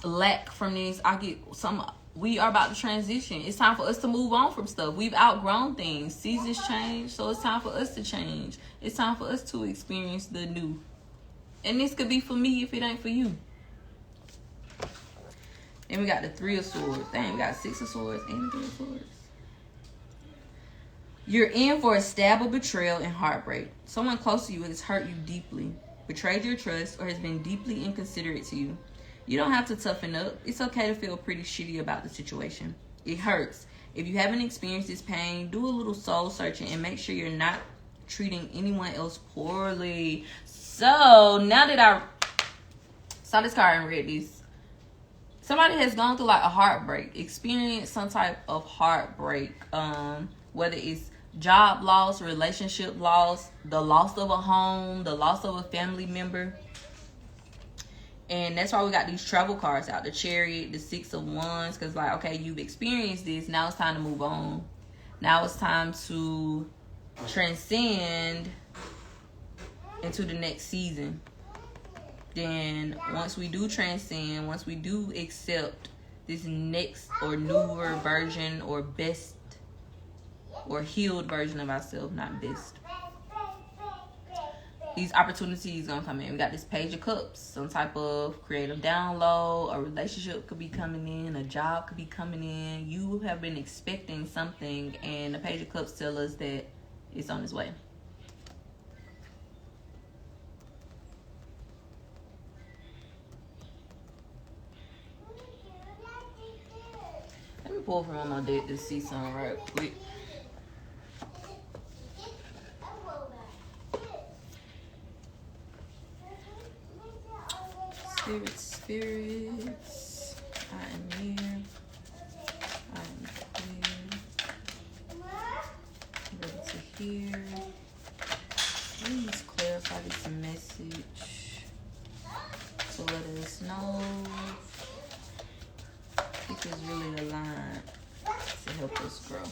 Speaker 1: lack from this. I get some. We are about to transition. It's time for us to move on from stuff. We've outgrown things. Seasons change, so it's time for us to change. It's time for us to experience the new. And this could be for me if it ain't for you. Then we got the 3 of Swords. Dang, we got 6 of Swords and 3 of Swords. You're in for a stab of betrayal and heartbreak. Someone close to you has hurt you deeply, betrayed your trust, or has been deeply inconsiderate to you. You don't have to toughen up. It's okay to feel pretty shitty about the situation. It hurts. If you haven't experienced this pain, do a little soul searching and make sure you're not treating anyone else poorly. So, now that I saw this card and read this, somebody has gone through like a heartbreak, experienced some type of heartbreak, whether it's job loss, relationship loss, the loss of a home, the loss of a family member. And that's why we got these travel cards out, the Chariot, the 6 of Wands, because like, okay, you've experienced this, now it's time to move on. Now it's time to transcend into the next season. Then once we do transcend, once we do accept this next or newer version or best or healed version of ourselves, not best, these opportunities gonna come in. We got this Page of Cups, some type of creative download, a relationship could be coming in, a job could be coming in. You have been expecting something, and the Page of Cups tell us that it's on its way. Let me pull from on my deck to see something right quick. Spirits, I am here. I am clear. Ready to hear. Let me just clarify this message to let us know it is really aligned to help us grow.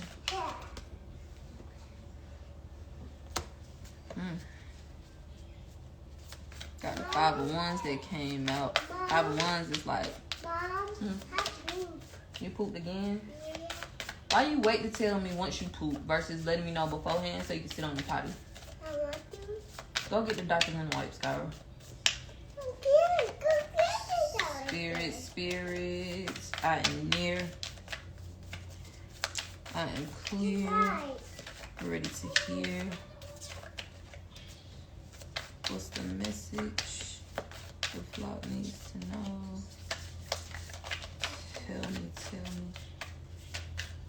Speaker 1: Got the 5 of Wands that came out. 5 of Wands is like, you pooped again? Why you wait to tell me once you poop versus letting me know beforehand so you can sit on the potty?
Speaker 2: I want to.
Speaker 1: Go get the Dr. Lynn wipes, Kyra. Spirits, I am near. I am clear. Ready to hear. What's the message the flock needs to know? Tell me so.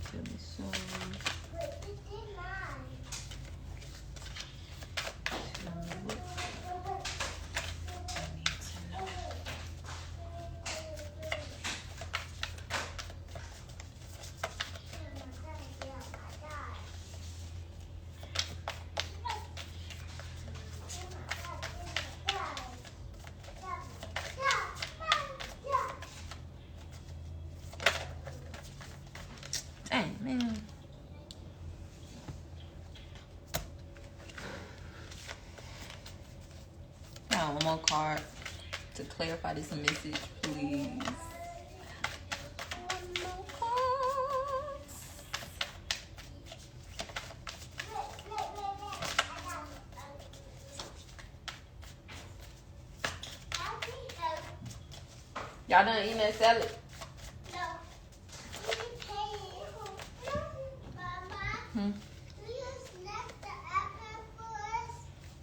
Speaker 1: Tell me what I need to know. Dang, man. Now, one more card to clarify this message, please. Y'all done eating that salad?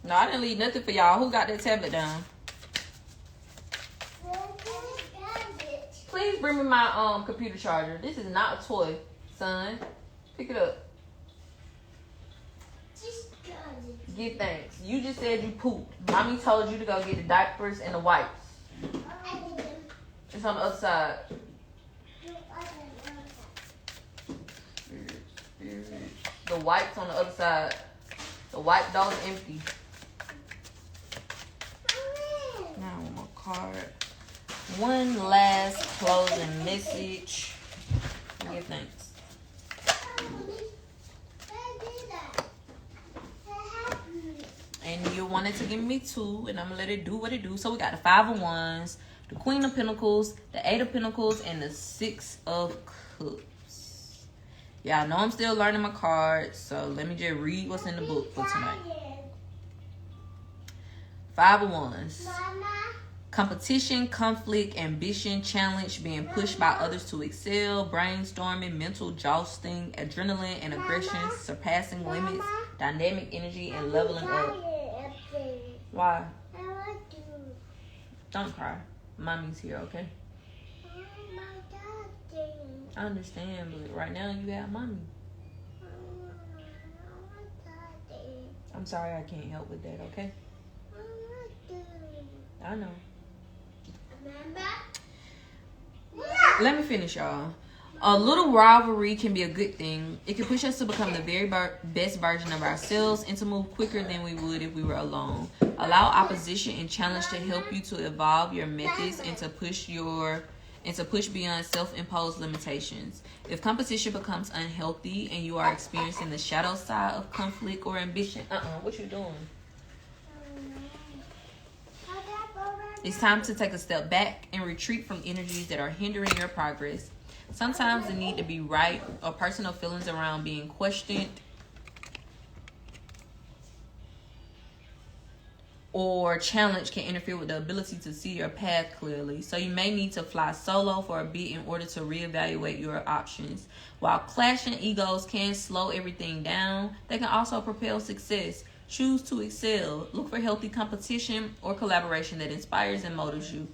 Speaker 1: No, I didn't leave nothing for y'all. Who got that tablet down? Please bring me my computer charger. This is not a toy, son. Pick it up. Give thanks. You just said you pooped. Mommy told you to go get the diapers and the wipes. It's on the other side. The wipes on the other side. The wipe doll's empty. Now one more card. One last closing message. Give thanks. And you wanted to give me 2, and I'm gonna let it do what it do. So we got the 5 of Wands, the Queen of Pentacles, the 8 of Pentacles, and the 6 of Cups. Yeah, I know I'm still learning my cards, so let me just read what's in the book for tonight. 5 of Wands. Competition, conflict, ambition, challenge, being pushed by others to excel, brainstorming, mental jousting, adrenaline and aggression, surpassing limits, dynamic energy, and leveling up. Why? Don't cry. Mommy's here, okay? I understand, but right now you have mommy. I'm sorry I can't help with that, okay? I know. Let me finish, y'all. A little rivalry can be a good thing. It can push us to become the very best version of ourselves and to move quicker than we would if we were alone. Allow opposition and challenge to help you to evolve your methods and to push beyond self-imposed limitations. If competition becomes unhealthy and you are experiencing the shadow side of conflict or ambition, what you doing? It's time to take a step back and retreat from energies that are hindering your progress. Sometimes the need to be right or personal feelings around being questioned or challenge can interfere with the ability to see your path clearly. So you may need to fly solo for a bit in order to reevaluate your options. While clashing egos can slow everything down, they can also propel success. Choose to excel. Look for healthy competition or collaboration that inspires and motivates you.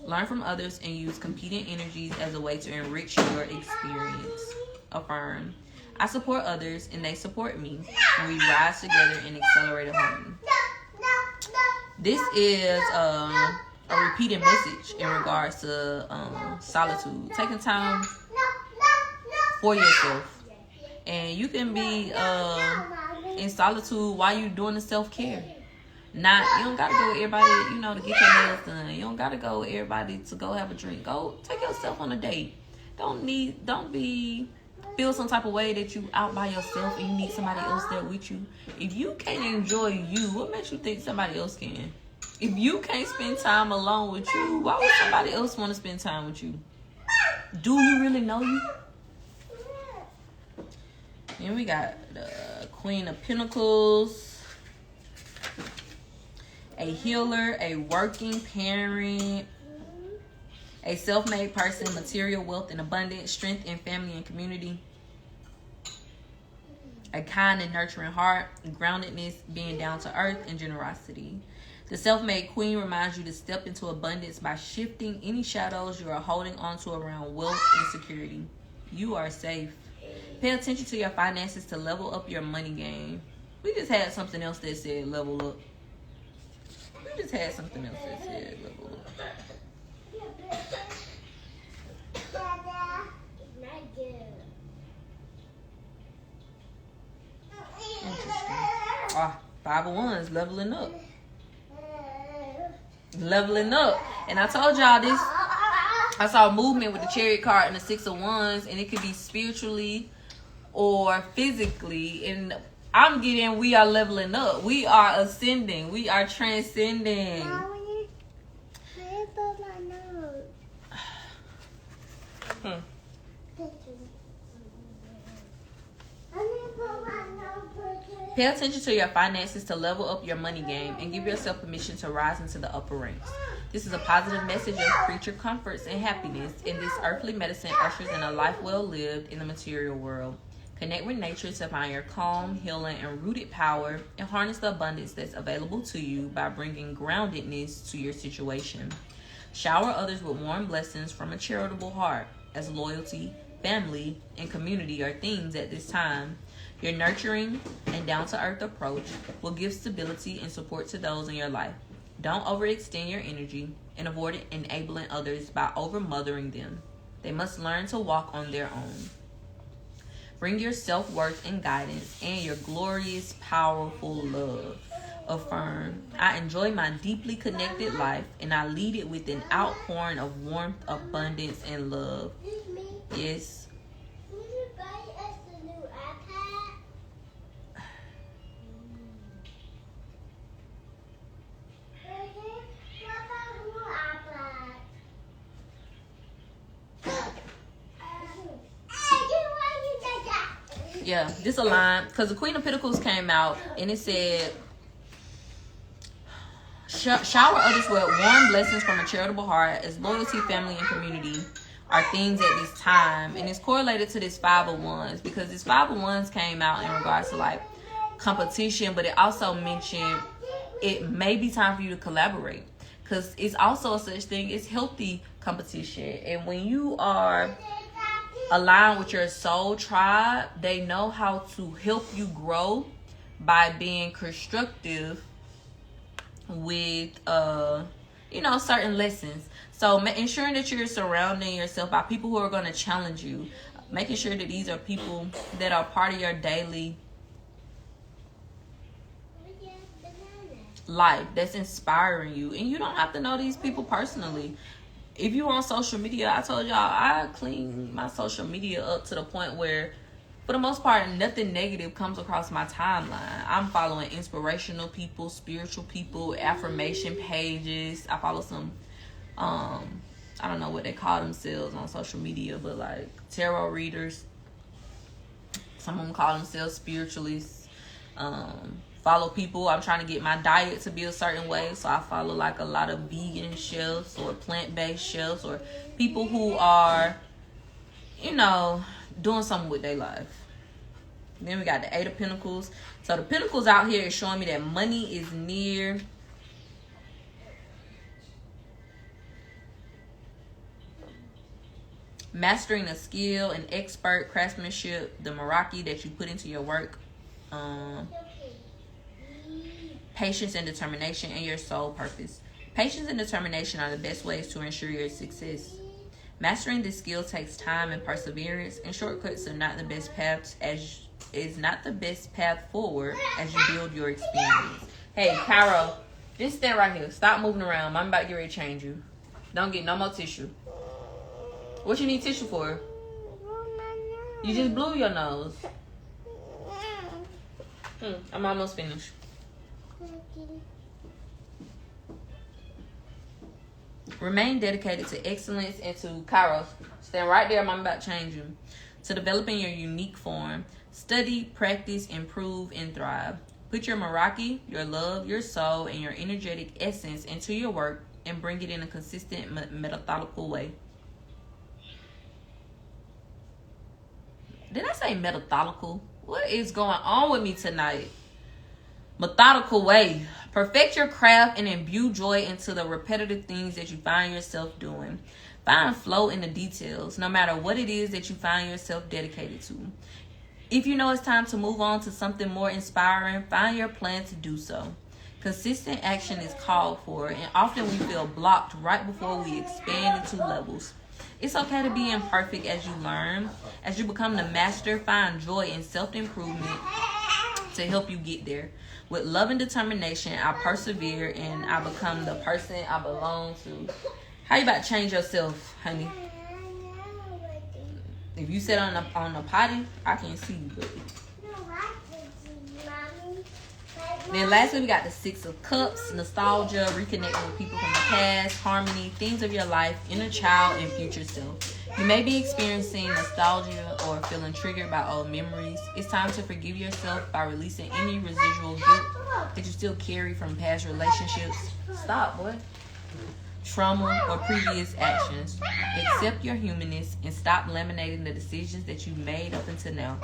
Speaker 1: Learn from others and use competing energies as a way to enrich your experience. Affirm. I support others and they support me, and we rise together and accelerate a harmony. This is a repeated message in regards to solitude. Taking time for yourself. And you can be in solitude while you're doing the self-care. You don't gotta go with everybody, to get your nails done. You don't gotta go with everybody to go have a drink. Go take yourself on a date. Don't feel some type of way that you out by yourself and you need somebody else there with you. If you can't enjoy you, what makes you think somebody else can? If you can't spend time alone with you, why would somebody else want to spend time with you? Do you really know you? And we got the Queen of Pentacles, a healer, a working parent, a self-made person, material wealth and abundance, strength in family and community, a kind and nurturing heart, groundedness, being down to earth, and generosity. The self-made queen reminds you to step into abundance by shifting any shadows you are holding onto around wealth and security. You are safe. Pay attention to your finances to level up your money game. We just had something else that said level up. Five of Wands, leveling up. And I told y'all this. I saw movement with the Chariot card and the Six of Wands, and it could be spiritually or physically. And I'm getting, we are leveling up. We are ascending. We are transcending. Pay attention to your finances to level up your money game and give yourself permission to rise into the upper ranks. This is a positive message of creature comforts and happiness, and this earthly medicine ushers in a life well lived in the material world. Connect with nature to find your calm, healing, and rooted power, and harness the abundance that's available to you by bringing groundedness to your situation. Shower others with warm blessings from a charitable heart, as loyalty, family, and community are themes at this time. Your nurturing and down-to-earth approach will give stability and support to those in your life. Don't overextend your energy and avoid enabling others by over-mothering them. They must learn to walk on their own. Bring your self-worth and guidance and your glorious, powerful love. Affirm, I enjoy my deeply connected life and I lead it with an outpouring of warmth, abundance, and love. Yes. Yeah, this aligned because the Queen of Pentacles came out and it said, shower others with warm blessings from a charitable heart, as loyalty, family, and community are themes at this time. And it's correlated to this Five of Wands because this Five of Wands came out in regards to like competition, but it also mentioned it may be time for you to collaborate because it's also a such thing as healthy competition. And when you are aligned with your soul tribe, they know how to help you grow by being constructive with certain lessons. So ensuring that you're surrounding yourself by people who are going to challenge you, making sure that these are people that are part of your daily life, that's inspiring you. And you don't have to know these people personally. If you're on social media, I told y'all I clean my social media up to the point where, for the most part, nothing negative comes across my timeline. I'm following inspirational people, spiritual people, affirmation pages. I follow some, I don't know what they call themselves on social media, but like tarot readers. Some of them call themselves spiritualists. follow people. I'm trying to get my diet to be a certain way, so I follow like a lot of vegan chefs or plant-based chefs or people who are, you know, doing something with their life. Then we got the Eight of Pentacles. So the Pentacles out here is showing me that money is near. Mastering a skill and expert craftsmanship, the Meraki that you put into your work. Patience and determination, and your soul purpose. Patience and determination are the best ways to ensure your success. Mastering this skill takes time and perseverance, and shortcuts are not the best path forward as you build your experience. Hey, Carol, just stand right here. Stop moving around. I'm about to get ready to change you. Don't get no more tissue. What you need tissue for? You just blew your nose. I'm almost finished. Remain dedicated to excellence and to Kairos. Stand right there. I'm about to change you. To developing your unique form. Study, practice, improve, and thrive. Put your Meraki, your love, your soul, and your energetic essence into your work and bring it in a consistent, methodical way. Did I say methodical? What is going on with me tonight? Methodical way. Perfect your craft and imbue joy into the repetitive things that you find yourself doing. Find flow in the details, no matter what it is that you find yourself dedicated to. If you know it's time to move on to something more inspiring, find your plan to do so. Consistent action is called for, and often we feel blocked right before we expand into levels. It's okay to be imperfect as you learn. As you become the master, find joy in self-improvement to help you get there. With love and determination, I persevere and I become the person I belong to. How you about to change yourself, honey? If you sit on the potty, I can't see you, but... Then lastly, we got the Six of Cups, nostalgia, reconnecting with people from the past, harmony, things of your life, inner child, and future self. You may be experiencing nostalgia or feeling triggered by old memories. It's time to forgive yourself by releasing any residual guilt that you still carry from past relationships. Stop, boy. Trauma or previous actions. Accept your humanness and stop laminating the decisions that you made up until now.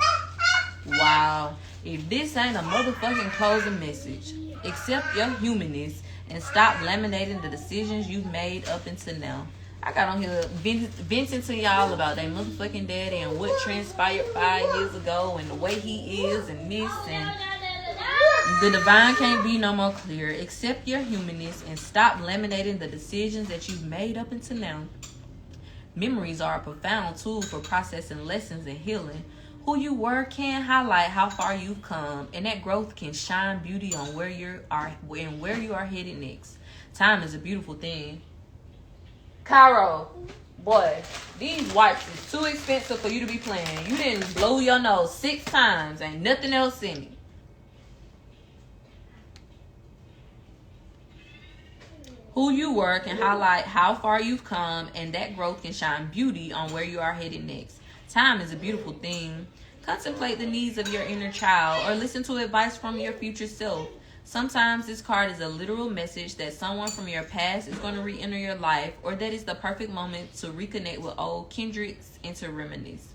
Speaker 1: Wow. If this ain't a motherfucking closing message, accept your humanness and stop laminating the decisions you've made up until now. I got on here venting to y'all about that motherfucking daddy and what transpired 5 years ago and the way he is and this and the divine can't be no more clear. Accept your humanness and stop laminating the decisions that you've made up until now. Memories are a profound tool for processing lessons and healing. Who you were can highlight how far you've come, and that growth can shine beauty on where you are headed next. Time is a beautiful thing. Cairo, boy, these wipes is too expensive for you to be playing. You didn't blow your nose 6 times. Ain't nothing else in it. Who you were can highlight how far you've come, and that growth can shine beauty on where you are headed next. Time is a beautiful thing. Contemplate the needs of your inner child or listen to advice from your future self. Sometimes this card is a literal message that someone from your past is going to re-enter your life, or that is the perfect moment to reconnect with old kindreds and to reminisce.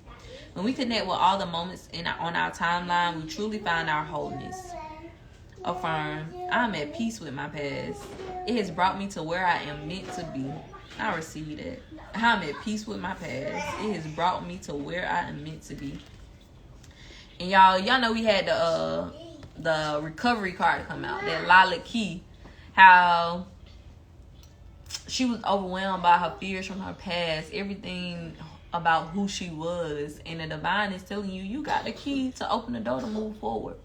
Speaker 1: When we connect with all the moments on our timeline, we truly find our wholeness. Affirm, I'm at peace with my past. It has brought me to where I am meant to be. I receive that. I'm at peace with my past. It has brought me to where I am meant to be. And y'all know we had the recovery card come out. That Lila Key. How she was overwhelmed by her fears from her past. Everything about who she was. And the divine is telling you, you got the key to open the door to move forward.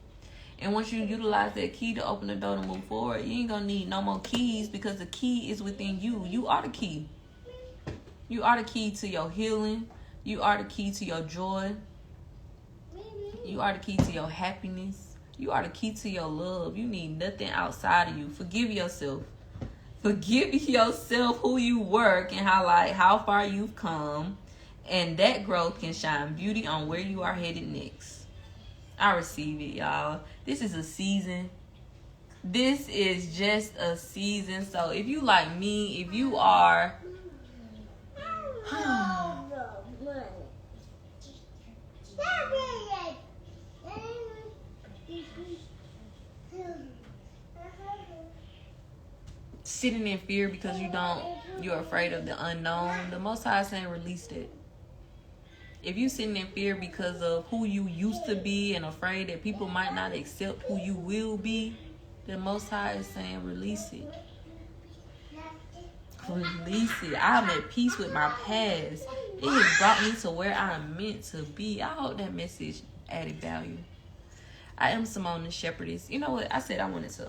Speaker 1: And once you utilize that key to open the door to move forward, you ain't gonna need no more keys, because the key is within you. You are the key. You are the key to your healing. You are the key to your joy. You are the key to your happiness. You are the key to your love. You need nothing outside of you. Forgive yourself. Forgive yourself who you were and highlight how far you've come. And that growth can shine beauty on where you are headed next. I receive it, y'all. This is a season. This is just a season. So if you like me, if you are sitting in fear because you're afraid of the unknown, the Most High is saying release it. If you sitting in fear because of who you used to be and afraid that people might not accept who you will be, the Most High is saying release it. Release it. I'm at peace with my past. It has brought me to where I'm meant to be. I hope that message added value. I am Simone the Shepherdess. You know what? I said I wanted to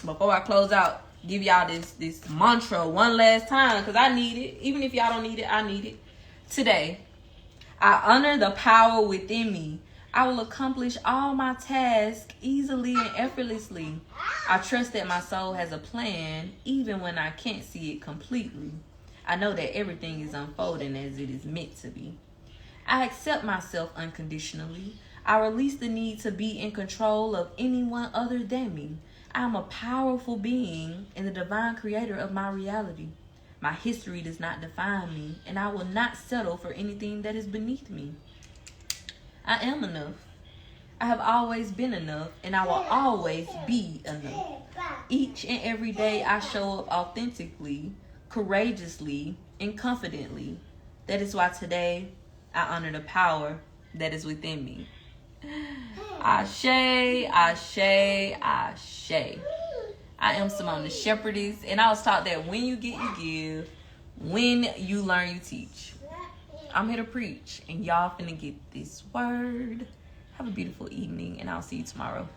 Speaker 1: before I close out, give y'all this mantra one last time, because I need it. Even if y'all don't need it, I need it. Today, I honor the power within me. I will accomplish all my tasks easily and effortlessly. I trust that my soul has a plan, even when I can't see it completely. I know that everything is unfolding as it is meant to be. I accept myself unconditionally. I release the need to be in control of anyone other than me. I am a powerful being and the divine creator of my reality. My history does not define me, and I will not settle for anything that is beneath me. I am enough. I have always been enough, and I will always be enough. Each and every day I show up authentically, courageously, and confidently. That is why today I honor the power that is within me. Ashe, ashe, ashe. I am Simone the Shepherdess, and I was taught that when you get, you give. When you learn, you teach. I'm here to preach, and y'all finna get this word. Have a beautiful evening, and I'll see you tomorrow.